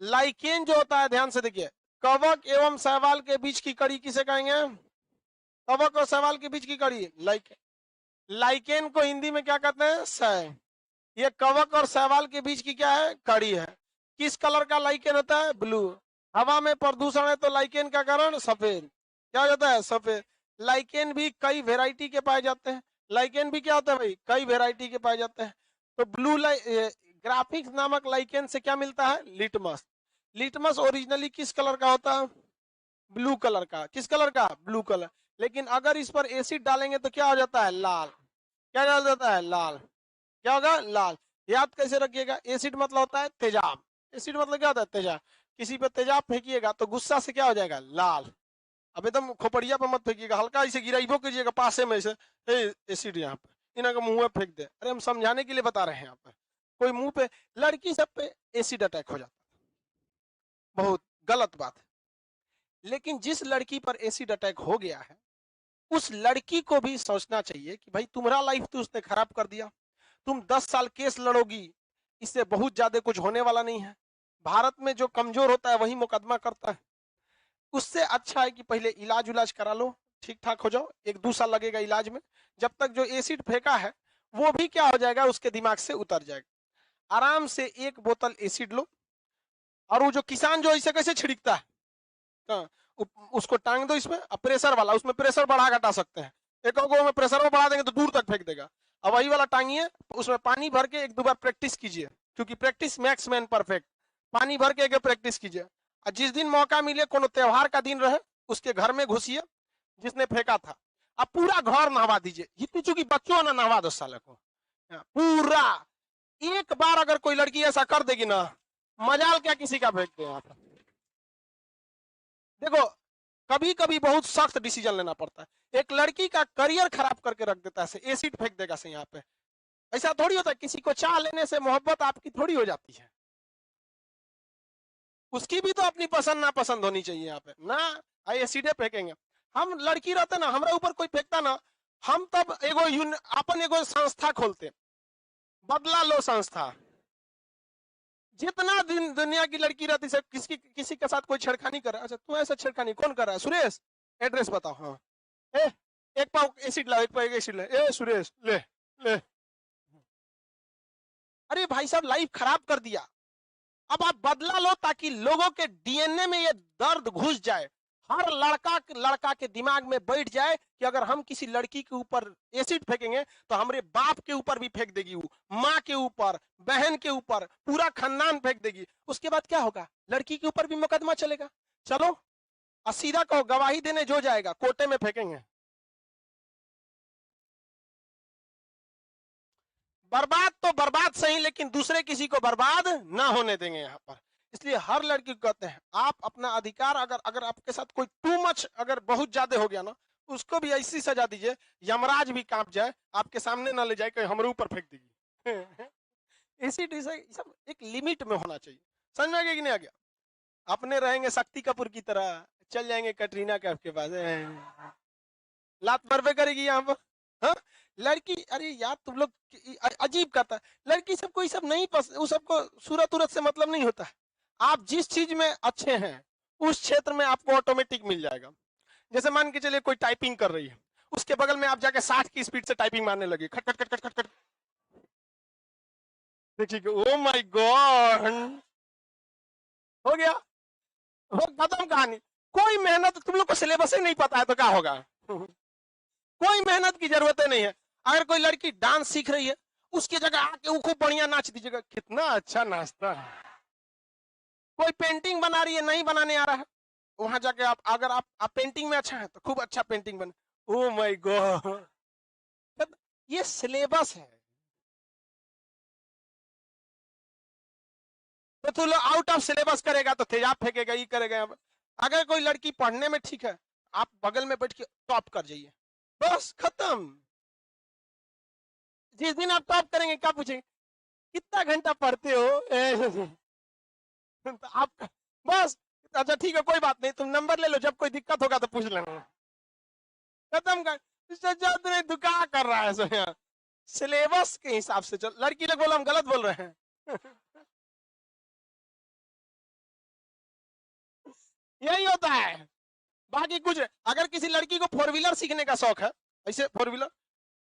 लाइकेन जो होता है, ध्यान से देखिए, कवक एवं शैवाल के बीच की कड़ी किसे कहेंगे? कवक और शैवाल के बीच की कड़ी लाइकेन। लाइकेन को हिंदी में क्या कहते हैं? शय। ये कवक और शैवाल के बीच की क्या है? कड़ी है। किस कलर का लाइकेन होता है? ब्लू। हवा में प्रदूषण है तो लाइकेन का कारण सफेद। क्या हो जाता है? सफेद। लाइकेन भी कई वेराइटी के पाए जाते हैं। लाइकेन भी क्या होता है भाई? कई वेराइटी के पाए जाते हैं। तो ब्लू ग्राफिक्स नामक लाइकेन से क्या मिलता है? लिटमस। लिटमस ओरिजिनली किस कलर का होता है? ब्लू कलर का। किस कलर का? Blue colour. लेकिन अगर इस पर एसिड डालेंगे तो क्या हो जाता है? लाल। क्या डाल जाता है? लाल। क्या होगा? लाल। याद कैसे रखिएगा? एसिड मतलब होता है तेजाब। एसिड मतलब क्या होता है? तेजाब। किसी पे तेजाब फेंकिएगा तो गुस्सा से क्या हो जाएगा? लाल। अब एकदम खोपड़िया पे मत फेंकिएगा, हल्का इसे गिराइबो कीजिएगा पासे में से, एसिड यहाँ पे, इन्हें का मुंह में फेंक दे। अरे हम समझाने के लिए बता रहे हैं। यहाँ पे कोई मुंह पे, लड़की सब पे एसिड अटैक हो जाता है, बहुत गलत बात है। लेकिन जिस लड़की पर एसिड अटैक हो गया है उस लड़की को भी सोचना चाहिए कि भाई तुम्हारा लाइफ तो उसने खराब कर दिया। तुम 10 साल केस लड़ोगी, इससे बहुत ज्यादा कुछ होने वाला नहीं है। भारत में जो कमजोर होता है वही मुकदमा करता है। उससे अच्छा है कि पहले इलाज उलाज करा लो, ठीक ठाक हो जाओ। 1-2 साल लगेगा इलाज में। जब तक जो एसिड फेंका है वो भी क्या हो जाएगा? उसके दिमाग से उतर जाएगा। आराम से 1 बोतल एसिड लो, और वो जो किसान जो इसे कैसे छिड़कता है, उसको टांग दो इसमें। प्रेशर वाला, उसमें प्रेशर बढ़ा घटा सकते हैं। एक में प्रेशर में बढ़ा देंगे तो दूर तक फेंक देगा। अब वही वाला टांगिए, उसमें पानी भर के 1-2 बार प्रैक्टिस कीजिए, क्योंकि प्रैक्टिस मैक्स मैन परफेक्ट। पानी भर के एक प्रैक्टिस कीजिए, और जिस दिन मौका मिले, कोनो त्योहार का दिन रहे, उसके घर में घुसिए जिसने फेंका था, अब पूरा घर नहवा दीजिए। इतनी चूंकि बच्चों ना नहवा दो साले को पूरा। एक बार अगर कोई लड़की ऐसा कर देगी ना, मजाल क्या किसी का फेंक दे। यहाँ पर देखो, कभी कभी बहुत सख्त डिसीजन लेना पड़ता है। एक लड़की का करियर खराब करके रख देता है, एसिड फेंक देगा से यहाँ पे। ऐसा थोड़ी होता है, किसी को चाह लेने से मोहब्बत आपकी थोड़ी हो जाती है। उसकी भी तो अपनी पसंद नापसंद होनी चाहिए यहाँ पे ना। एसिडे फेंकेंगे हम? लड़की रहते ना, हमारे ऊपर कोई फेंकता ना, हम तब एगो अपन एगो संस्था खोलते, बदला लो संस्था। जितना दिन दुनिया की लड़की रहती है, किसी के साथ कोई छेड़खानी कर रहा है, अच्छा तू ऐसा छेड़खानी कौन कर रहा है? सुरेश, एड्रेस बताओ। हाँ, ए, एक पाव एसिड लाओ, एक पाव एसिड ले। ए सुरेश, ले ले। अरे भाई साहब, लाइफ खराब कर दिया। अब आप बदला लो ताकि लोगों के डीएनए में ये दर्द घुस जाए, हर लड़का के दिमाग में बैठ जाए कि अगर हम किसी लड़की के ऊपर एसिड फेंकेंगे तो हमारे बाप के ऊपर भी फेंक देगी, वो माँ के ऊपर, बहन के ऊपर, पूरा खानदान फेंक देगी। उसके बाद क्या होगा? लड़की के ऊपर भी मुकदमा चलेगा। चलो, और सीधा कहो गवाही देने जो जाएगा कोर्टे में फेंकेंगे। बर्बाद तो बर्बाद सही, लेकिन दूसरे किसी को बर्बाद ना होने देंगे यहाँ पर। इसलिए हर लड़की को कहते हैं, आप अपना अधिकार, अगर अगर आपके साथ कोई टू मच, अगर बहुत ज्यादा हो गया ना, उसको भी ऐसी सजा दीजिए यमराज भी कांप जाए, आपके सामने ना ले जाए कि हमारे ऊपर फेंक देगी। इसी सब एक लिमिट में होना चाहिए। समझ में आ गया कि नहीं आ गया? अपने रहेंगे शक्ति कपूर की तरह, चल जाएंगे कटरीना कैफ के पास, लात मरबे करेगी यहाँ पर। हाँ? लड़की, अरे यार तुम लोग अजीब करता है। लड़की सबको ये सब नहीं पसंद, वो सबको सूरत उरत से मतलब नहीं होता है। आप जिस चीज में अच्छे हैं उस क्षेत्र में आपको ऑटोमेटिक मिल जाएगा। जैसे मान के चलिए कोई टाइपिंग कर रही है, उसके बगल में आप जाके 60 की स्पीड से टाइपिंग मारने लगे, खट खट खट खट खट खट, देखिए ओ माय गॉड, हो गया, हो खत्म कहानी। कोई मेहनत, तुम लोग को सिलेबस ही नहीं पता है तो क्या होगा? कोई मेहनत की जरूरत नहीं है। अगर कोई लड़की डांस सीख रही है, उसकी जगह आके वो खूब बढ़िया नाच दीजिएगा, कितना अच्छा नाचता है। कोई पेंटिंग बना रही है, नहीं बनाने आ रहा है, वहां जाके आप, अगर आप पेंटिंग में अच्छा है तो खूब अच्छा पेंटिंग बने। ओ माय गॉड, ये सिलेबस है। तो तू लोग आउट ऑफ सिलेबस करेगा तो तेजाब फेंकेगा, ये करेगा। अगर कोई लड़की पढ़ने में ठीक है, आप बगल में बैठ के टॉप कर जाइए, बस खत्म। जिस दिन आप टॉप करेंगे क्या पूछेंगे? कितना घंटा पढ़ते हो? तो आप बस, अच्छा ठीक है कोई बात नहीं, तुम नंबर ले लो, जब कोई दिक्कत होगा तो पूछ लेना। खत्म कर। तुम्हें दुका कर रहा है सो यहाँ सिलेबस के हिसाब से चल। लड़की लोग बोलो हम गलत बोल रहे हैं। यही होता है। बाकी कुछ, अगर किसी लड़की को फोर व्हीलर सीखने का शौक है, ऐसे फोर व्हीलर,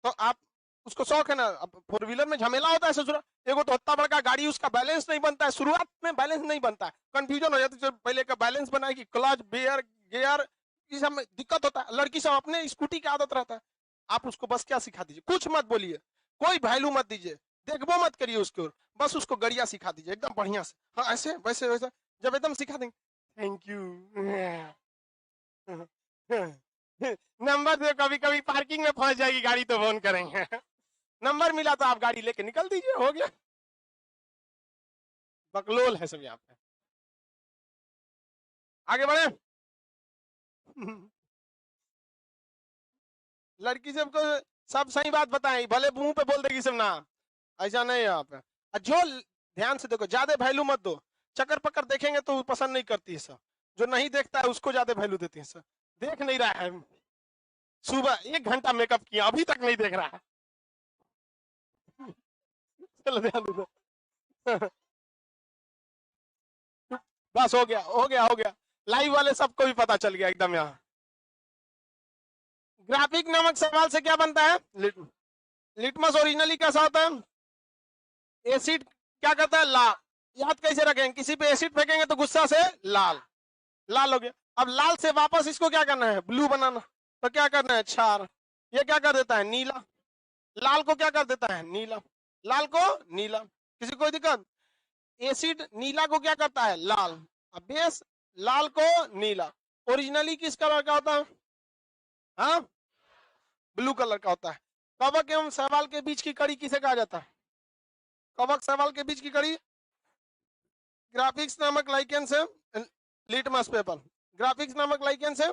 तो आप उसको शौक है ना, अब फोर व्हीलर में झमेला होता है ससुरा, एगो तो इतना बड़का गाड़ी, उसका बैलेंस नहीं बनता है, शुरुआत में बैलेंस नहीं बनता है, कंफ्यूजन हो जाती है, पहले का बैलेंस बनाएगी, क्लच बेयर गियर, ये सब में दिक्कत होता है। लड़की सब अपने स्कूटी की आदत रहता है, आप उसको बस क्या सिखा दीजिए, कुछ मत बोलिए, कोई वैल्यू मत दीजिए, देखबो मत करिए उसको, बस उसको गड़िया सिखा दीजिए एकदम बढ़िया से, हाँ ऐसे वैसे वैसे, जब एकदम सिखा देंगे, थैंक यू नंबर दे, कभी कभी पार्किंग में फंस जाएगी गाड़ी तो फोन करेंगे नंबर मिला तो आप गाड़ी लेके निकल दीजिए, हो गया। बकलोल है सब यहाँ पे। आगे बढ़े लड़की सबको सब सही बात बताएं, भले मुंह पे बोल देगी सब ना, ऐसा नहीं है यहाँ पे। जो ध्यान से देखो, ज्यादा वैल्यू मत दो, चक्कर पक्कर देखेंगे तो पसंद नहीं करती है सब, जो नहीं देखता है उसको ज्यादा वैल्यू देती है सब। देख नहीं रहा है, सुबह 1 घंटा मेकअप किया अभी तक नहीं देख रहा है चलो ध्यान दो बस हो गया हो गया हो गया, लाइव वाले सबको भी पता चल गया एकदम। यहाँ ग्राफिक नामक सवाल से क्या बनता है, लिटमस ओरिजिनली कैसा होता है, एसिड क्या करता है, लाल, याद कैसे रखेंगे, किसी पे एसिड फेंकेंगे तो गुस्सा से लाल, लाल हो गया। अब लाल से वापस इसको क्या करना है, ब्लू बनाना, तो क्या करना है, क्षार, ये क्या कर देता है, नीला, लाल को क्या कर देता है, नीला, लाल को नीला, किसी कोई दिक्कत, एसिड नीला को क्या करता है, लाल, अब बेस लाल को नीला, ओरिजिनली किस कलर का होता है, हाँ ब्लू कलर का होता है। कवक एवं शैवाल के बीच की कड़ी किसे कहा जाता है, कवक शैवाल के बीच की कड़ी, ग्राफिक्स नामक लाइकेन से, लिटमस पेपर, ग्राफिक्स नामक लाइकेन से,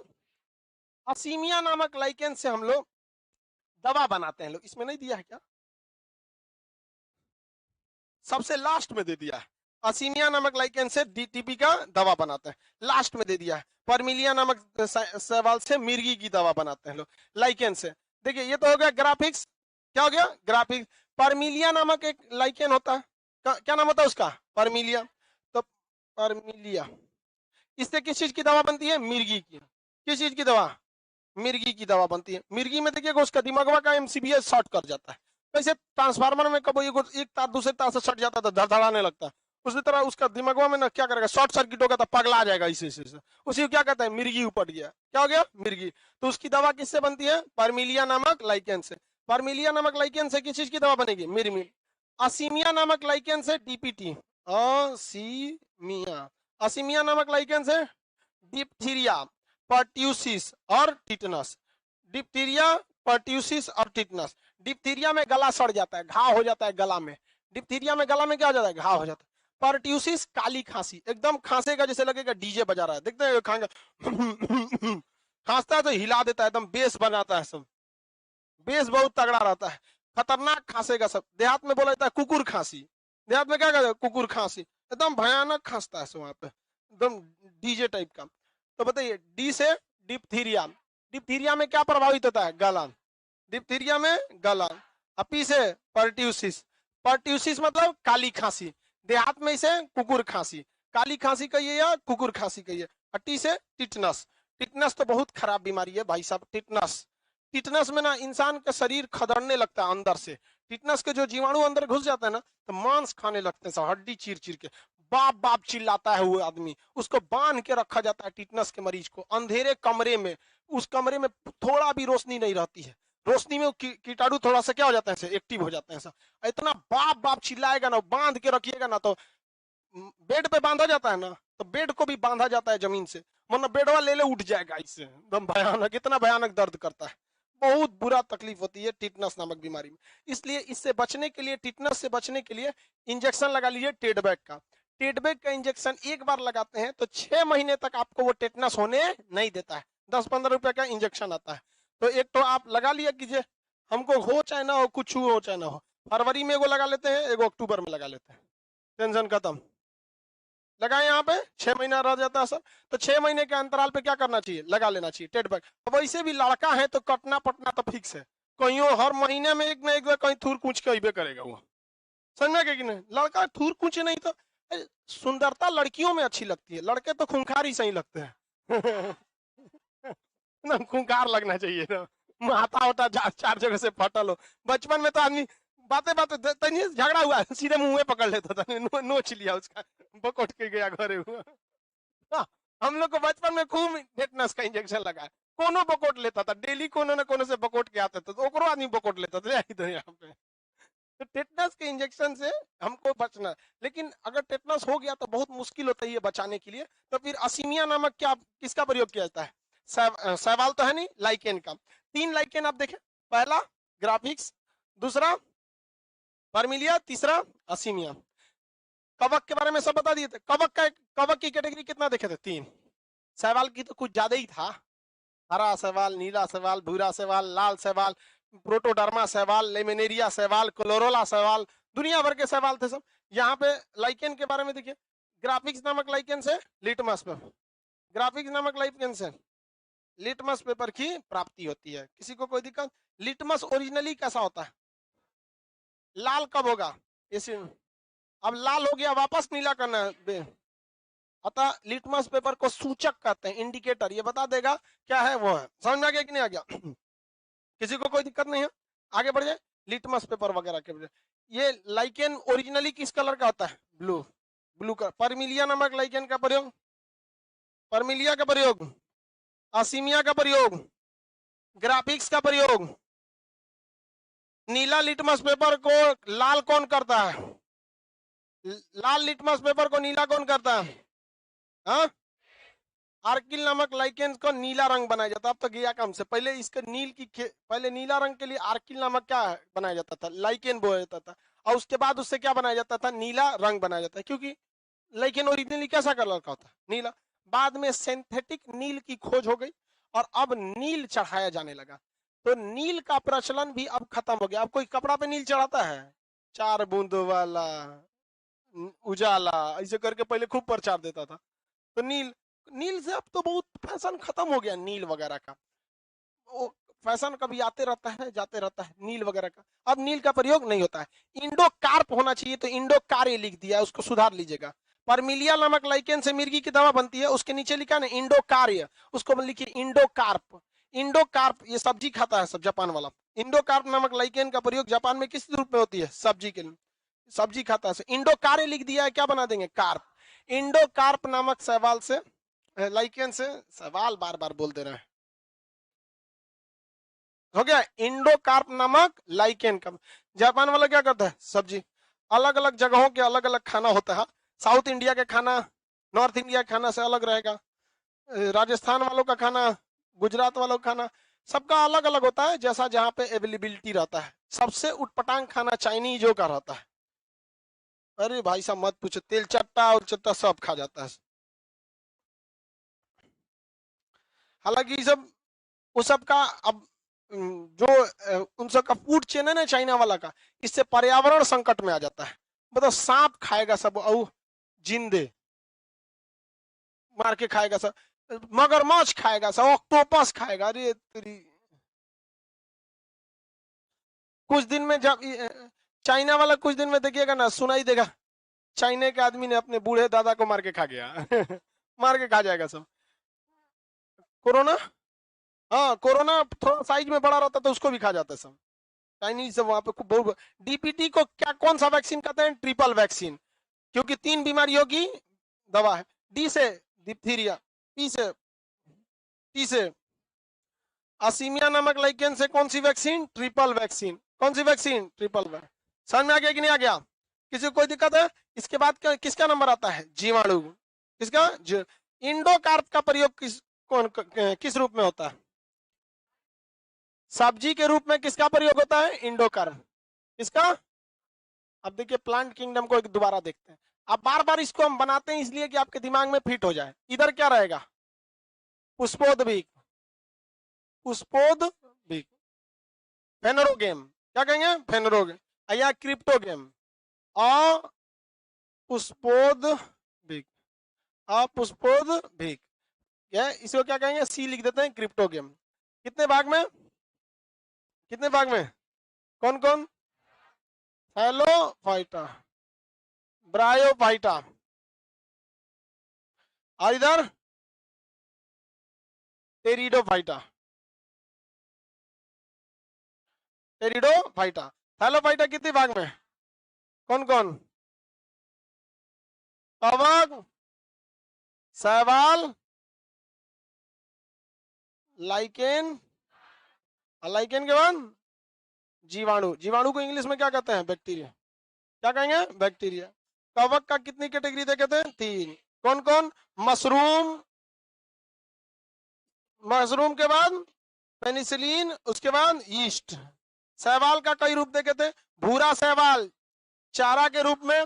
असीमिया नामक लाइकेन से हम लोग दवा बनाते हैं, लोग इसमें नहीं दिया है क्या, सबसे लास्ट में दे दिया है, असीमिया नामक लाइकेन से डीटीपी का दवा बनाते हैं, लास्ट में दे दिया है। परमिलिया नामक शैवाल से मिर्गी की दवा बनाते हैं लोग, लाइकेन से। देखिए ये तो हो गया ग्राफिक्स, क्या हो गया ग्राफिक्स। परमिलिया नामक एक लाइकेन होता है, क्या नाम होता है उसका, परमिलिया, तो परमिलिया, इससे किस चीज की दवा बनती है, मिर्गी की, किस चीज की दवा, मिर्गी की दवा बनती है। मिर्गी में देखिएगा उसका दिमागवा का एमसीबीएस शॉर्ट कर जाता है, वैसे ट्रांसफार्मर में कब एक तार दूसरे तार से सट जाता है तो धड़धड़ाने लगता है, उसी तरह उसका दिमागवा में ना क्या करेगा, शॉर्ट सर्किट होगा तो पगला जाएगा, इसी से उसी को क्या कहता है, मिर्गी उपट गया, क्या हो गया, मिर्गी। तो उसकी दवा किससे बनती है, परमिलिया नामक लाइकेन से, परमिलिया नामक लाइकेन से किस चीज की दवा बनेगी, मिर्मी। असीमिया नामक लाइकेन से डीपीटी, असीमिया, असीमिया नामक लाइकेन से डिप्थीरिया, पर्ट्यूसिस और टिटनस, डिप्थीरिया, पर्ट्यूसिस और टिटनस। डिप्थीरिया में गला सड़ जाता है, घाव हो जाता है गला में, डिप्थीरिया में गला में क्या हो जाता है, घाव हो जाता है। पर्ट्यूसिस काली खांसी, एकदम खांसेगा जैसे लगेगा डीजे बजा रहा है, देखते हैं खांगा खांसता है तो हिला देता है, एकदम बेस बनाता है सब, बेस बहुत तगड़ा रहता है, खतरनाक खांसेगा सब। देहात में बोला जाता है कुकुर खांसी, देहात में क्या कहते हैं, कुकुर खांसी, एकदम भयानक खांसता है सब वहां पे, एकदम डीजे टाइप का। तो बताइए डी से डिप्थीरिया, डिप्थीरिया में क्या प्रभावित होता है, गला, डिप्थीरिया में गला। अपी से पर्ट्यूसिस, पर्ट्यूसिस मतलब काली खांसी, देहात में इसे कुकुर खांसी, काली खांसी कहिए या कुकुर खांसी कहिए। टी से टिटनस, टिटनस तो बहुत खराब बीमारी है भाई साहब, टिटनस, टिटनस में ना इंसान का शरीर खदड़ने लगता है अंदर से, टिटनस के जो जीवाणु अंदर घुस जाता है ना तो मांस खाने लगते हैं सब, हड्डी चीर चीर के, बाप बाप चिल्लाता है वो आदमी, उसको बांध के रखा जाता है टिटनस के मरीज को अंधेरे कमरे में, उस कमरे में थोड़ा भी रोशनी नहीं रहती है, रोशनी में कीटाणु थोड़ा सा क्या हो जाता है, एक्टिव हो जाते हैं सब, इतना बाप बाप चिल्लाएगा ना, बांध के रखिएगा ना, तो बेड पे बांधा जाता है ना तो बेड को भी बांधा जाता है जमीन से, मतलब बेडवा ले ले उठ जाएगा, इससे एकदम भयानक, इतना भयानक दर्द करता है, बहुत बुरा तकलीफ होती है टिटनस नामक बीमारी में। इसलिए इससे बचने के लिए, टिटनस से बचने के लिए इंजेक्शन लगा लीजिए टेडबैक का, टेडबैक का इंजेक्शन एक बार लगाते हैं तो 6 महीने तक आपको वो टेटनस होने नहीं देता है, 10-15 रुपए का इंजेक्शन आता है, तो एक तो आप लगा लिया कीजिए, हमको हो चाहे ना हो, कुछ हो चाहे ना हो, फरवरी में एगो लगा लेते हैं, एगो अक्टूबर में लगा लेते हैं, टेंशन खत्म। लगाए यहाँ पे 6 महीना रह जाता है सर, तो 6 महीने के अंतराल पे क्या करना चाहिए, लगा लेना चाहिए टेडबैक। अब वैसे भी लड़का है तो कटना पटना तो फिक्स है, कहीं हर महीने में एक ना एक बार कहीं थूर कूच के अबे करेगा वो, समझ में आ गया कि नहीं? लड़का थूर कुछ नहीं तो सुंदरता लड़कियों में अच्छी लगती है, लड़के तो खूंखार ही सही लगते हैं। ना खूंखार लगना चाहिए ना, माथा होता चार जगह से फटल हो। बचपन में तो आदमी बातें बातें तनी झगड़ा हुआ सीधे मुंह में पकड़ लेता था, नोच लिया उसका, बकोट के गया घरे हुआ। हाँ, हम लोग को बचपन में खूब टेटनस का इंजेक्शन लगा है, कोनो बकोट लेता था, डेली कोनो न कोनो से बकोट के आते थे, तो ओकरो आदमी बकोट लेता था इधर यहाँ पे। तो टेटनस के इंजेक्शन से हमको बचना, लेकिन अगर टेटनस हो गया तो बहुत मुश्किल होता है ये बचाने के लिए। तो फिर असीमिया नामक क्या किसका प्रयोग किया जाता है? सवाल तो है नहीं, लाइकेन का। 3 लाइकेन आप देखें, पहला ग्राफिक्स, दूसरा परमिलिया, तीसरा असीमिया। कवक के बारे में सब बता दिए थे। कवक की कैटेगरी कितना देखे थे? 3। सवाल की तो कुछ ज्यादा ही था, हरा सवाल, नीला सवाल, भूरा सवाल, लाल सवाल, प्रोटोडर्मा सवाल, लेमिनेरिया सवाल, क्लोरोला सवाल, दुनिया भर के सवाल थे सब। यहाँ पे लाइकेन के बारे में देखिए, ग्राफिक्स नामक लाइकेन से लिटमस पेपर, ग्राफिक्स नामक लाइकेन से लिटमस पेपर की प्राप्ति होती है। किसी को कोई दिक्कत? लिटमस ओरिजिनली कैसा होता है? लाल कब होगा? इस अब लाल हो गया, वापस नीला करना है। अतः लिटमस पेपर को सूचक कहते हैं, इंडिकेटर, ये बता देगा क्या है वो है। समझ में आ गया कि नहीं आ गया? किसी को कोई दिक्कत नहीं है? आगे बढ़ जाए। लिटमस पेपर वगैरह के, ये लाइकेन ओरिजिनली किस कलर का होता है? ब्लू, ब्लू का। परमिलिया नामक लाइकेन का प्रयोग, परमिलिया का प्रयोग, असीमिया का प्रयोग, ग्राफिक्स का प्रयोग। नीला लिटमस पेपर को लाल कौन करता है? लाल लिटमस पेपर को नीला कौन करता है? हाँ, आर्किल नामक लाइकेन को नीला रंग बनाया जाता है। अब तो गया काम से, पहले इसके पहले नीला रंग के लिए आर्किल नामक क्या बनाया जाता था? लाइकेन बोया जाता था, और उसके बाद उससे क्या बनाया जाता था? नीला रंग बनाया जाता है, क्योंकि लाइकेन ओरिजिनली कैसा कलर का होता है? नीला। बाद में सिंथेटिक नील की खोज हो गई और अब नील चढ़ाया जाने लगा, तो नील का प्रचलन भी अब खत्म हो गया। अब कोई कपड़ा पे नील चढ़ाता है? 4 बूंदों वाला उजाला ऐसे करके पहले खूब प्रचार देता था। तो नील, नील से अब तो बहुत फैशन खत्म हो गया नील वगैरह का। वो फैशन कभी आते रहता है जाते रहता है नील वगैरह का, अब नील का प्रयोग नहीं होता है। इंडो कार्प होना चाहिए, तो इंडो कार्य लिख दिया, उसको सुधार लीजिएगा। परमिलिया नामक लाइकेन से मिर्गी की दवा बनती है, उसके नीचे लिखा ना इंडो कार्य, उसको लिखिए इंडो कार्प। इंडो कार्प ये सब्जी खाता है सब, जापान वाला। इंडो कार्प नामक लाइकेन का प्रयोग जापान में किस रूप में होती है? सब्जी के लिए, सब्जी खाता है। इंडो कार्य लिख दिया है, क्या बना देंगे? कार्प। इंडो कार्प नामक सवाल से, लाइकेन से, सवाल बार बार बोल दे रहे हैं, हो गया। इंडो कार्प नामक लाइकेन का। जापान वाला क्या करता है? सब्जी। अलग अलग जगहों के अलग अलग खाना होता है। साउथ इंडिया के खाना नॉर्थ इंडिया के खाना से अलग रहेगा, राजस्थान वालों का खाना, गुजरात वालों का खाना, सबका अलग अलग होता है, जैसा जहाँ पे अवेलेबिलिटी रहता है। सबसे उटपटांग खाना चाइनीजों का रहता है। अरे भाई साहब मत पूछो, तेल चट्टा और चट्टा सब खा जाता है। हालांकि सब उस सब का अब जो उन सब का फूड चेन है ना चाइना वाला का, इससे पर्यावरण संकट में आ जाता है। मतलब सांप खाएगा सब, औ जिंदे मार के खाएगा सब, मगरमच्छ खाएगा सब, ऑक्टोपस खाएगा। अरे तेरी, कुछ दिन में जब चाइना वाला कुछ दिन में देखिएगा ना, सुनाई देगा चाइना के आदमी ने अपने बूढ़े दादा को मार के खा गया। मार के खा जाएगा सब। कोरोना, हाँ कोरोना थोड़ा साइज में बड़ा रहता तो उसको भी खा जाता है सब। चाइनीज सब वहां पे खूब बहुत। डीपीटी को क्या कौन सा वैक्सीन कहते हैं? ट्रिपल वैक्सीन, क्योंकि 3 बीमारियों की दवा है। डी से डिप्थीरिया, पी से, टी से असीमिया नामक लाइकेन से कौन सी वैक्सीन? Triple vaccine. कौन सी वैक्सीन? Triple vaccine. समझ में आ गया कि नहीं आ गया? किसी को कोई दिक्कत है? इसके बाद किसका नंबर आता है? जीवाणु। किसका? इंडोकार्प का प्रयोग किस रूप में होता है? सब्जी के रूप में किसका प्रयोग होता है? इंडोकार्प। किसका? अब देखिए प्लांट किंगडम को एक दोबारा देखते हैं। अब बार बार इसको हम बनाते हैं इसलिए कि आपके दिमाग में फिट हो जाए। इधर क्या रहेगा? पुष्पोद्भिक, पुष्पोद्भिक, फेनोरोगेम, क्या कहेंगे? फेनोरोगेम या क्रिप्टोगेम। अपुष्पोद्भिक, अपुष्पोद्भिक, इसको क्या कहेंगे? सी लिख देते हैं, क्रिप्टोगेम। कितने भाग में? कितने भाग में? कौन कौन? थैलोफाइटा, ब्रायोफाइटा, और इधर टेरिडोफाइटा, टेरिडोफाइटा। थैलोफाइटा कितने भाग में, कौन कौन, कवक, शैवाल, लाइकेन, लाइकेन के बाद जीवाणु। जीवाणु को इंग्लिश में क्या कहते हैं, बैक्टीरिया। क्या कहेंगे, बैक्टीरिया। कवक का कितनी कैटेगरी देखे थे, 3। कौन कौन, मशरूम, मशरूम के बाद पेनिसिलिन, उसके बाद यीस्ट। शैवाल का कई रूप देखे थे, भूरा शैवाल चारा के रूप में,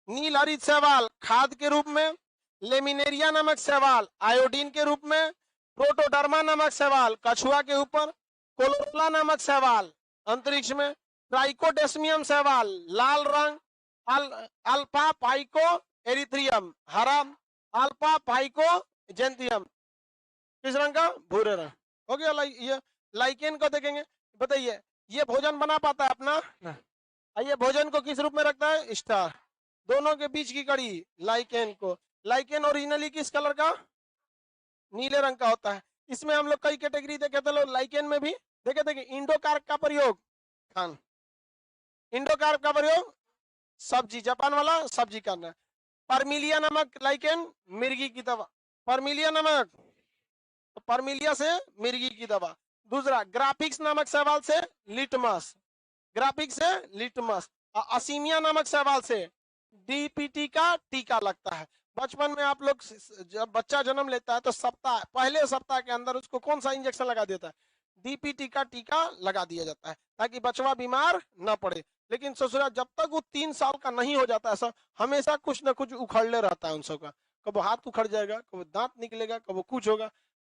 नील हरित शैवाल खाद के रूप में, लेमिनेरिया नामक शैवाल आयोडीन के रूप में, प्रोटोडर्मा नामक शैवाल कछुआ के ऊपर, कोलोरोला नामक शैवाल अंतरिक्ष में, ट्राइकोडेस्मियम शैवाल लाल रंग, अल्फा फाइको एरिथ्रियम हरा, अल्फा फाइको जेंथियम किस रंग का, भूरे रंग। हो गया। ये लाइकेन को देखेंगे, बताइए ये भोजन बना पाता है अपना, ये भोजन को किस रूप में रखता है, स्टार। दोनों के बीच की कड़ी लाइकेन को। लाइकेन ओरिजिनली किस कलर का, नीले रंग का होता है। इसमें हम लोग कई कैटेगरी देखे थे लोग, लाइकेन में भी देखे थे कि इंडोकार्प का प्रयोग खान, इंडोकार्प का प्रयोग सब्जी, जापान वाला सब्जी करना। परमिलिया नमक लाइकेन मिर्गी की दवा, परमिलिया नमक, तो परमिलिया से मिर्गी की दवा। दूसरा ग्राफिक्स नामक शैवाल से लिटमस, ग्राफिक्स से लिटमस। असीमिया नामक शैवाल से डीपीटी का टीका लगता है। बचपन में आप लोग जब बच्चा जन्म लेता है तो सप्ताह, पहले सप्ताह के अंदर उसको कौन सा इंजेक्शन लगा देता है, डीपीटी का टीका लगा दिया जाता है ताकि बचवा बीमार न पड़े। लेकिन ससुरा जब तक वो 3 साल का नहीं हो जाता ऐसा, हमेशा कुछ ना कुछ उखड़ले रहता है उन सबका, कब हाथ उखड़ जाएगा, कब दांत निकलेगा, कब कुछ होगा,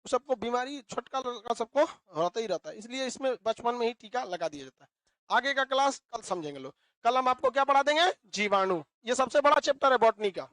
सबको बीमारी छोटका लड़का सबको होता ही रहता है। इसलिए इसमें बचपन में ही टीका लगा दिया जाता है। आगे का क्लास कल समझेंगे लोग। कल हम आपको क्या पढ़ा देंगे, जीवाणु। ये सबसे बड़ा चैप्टर है बॉटनी का।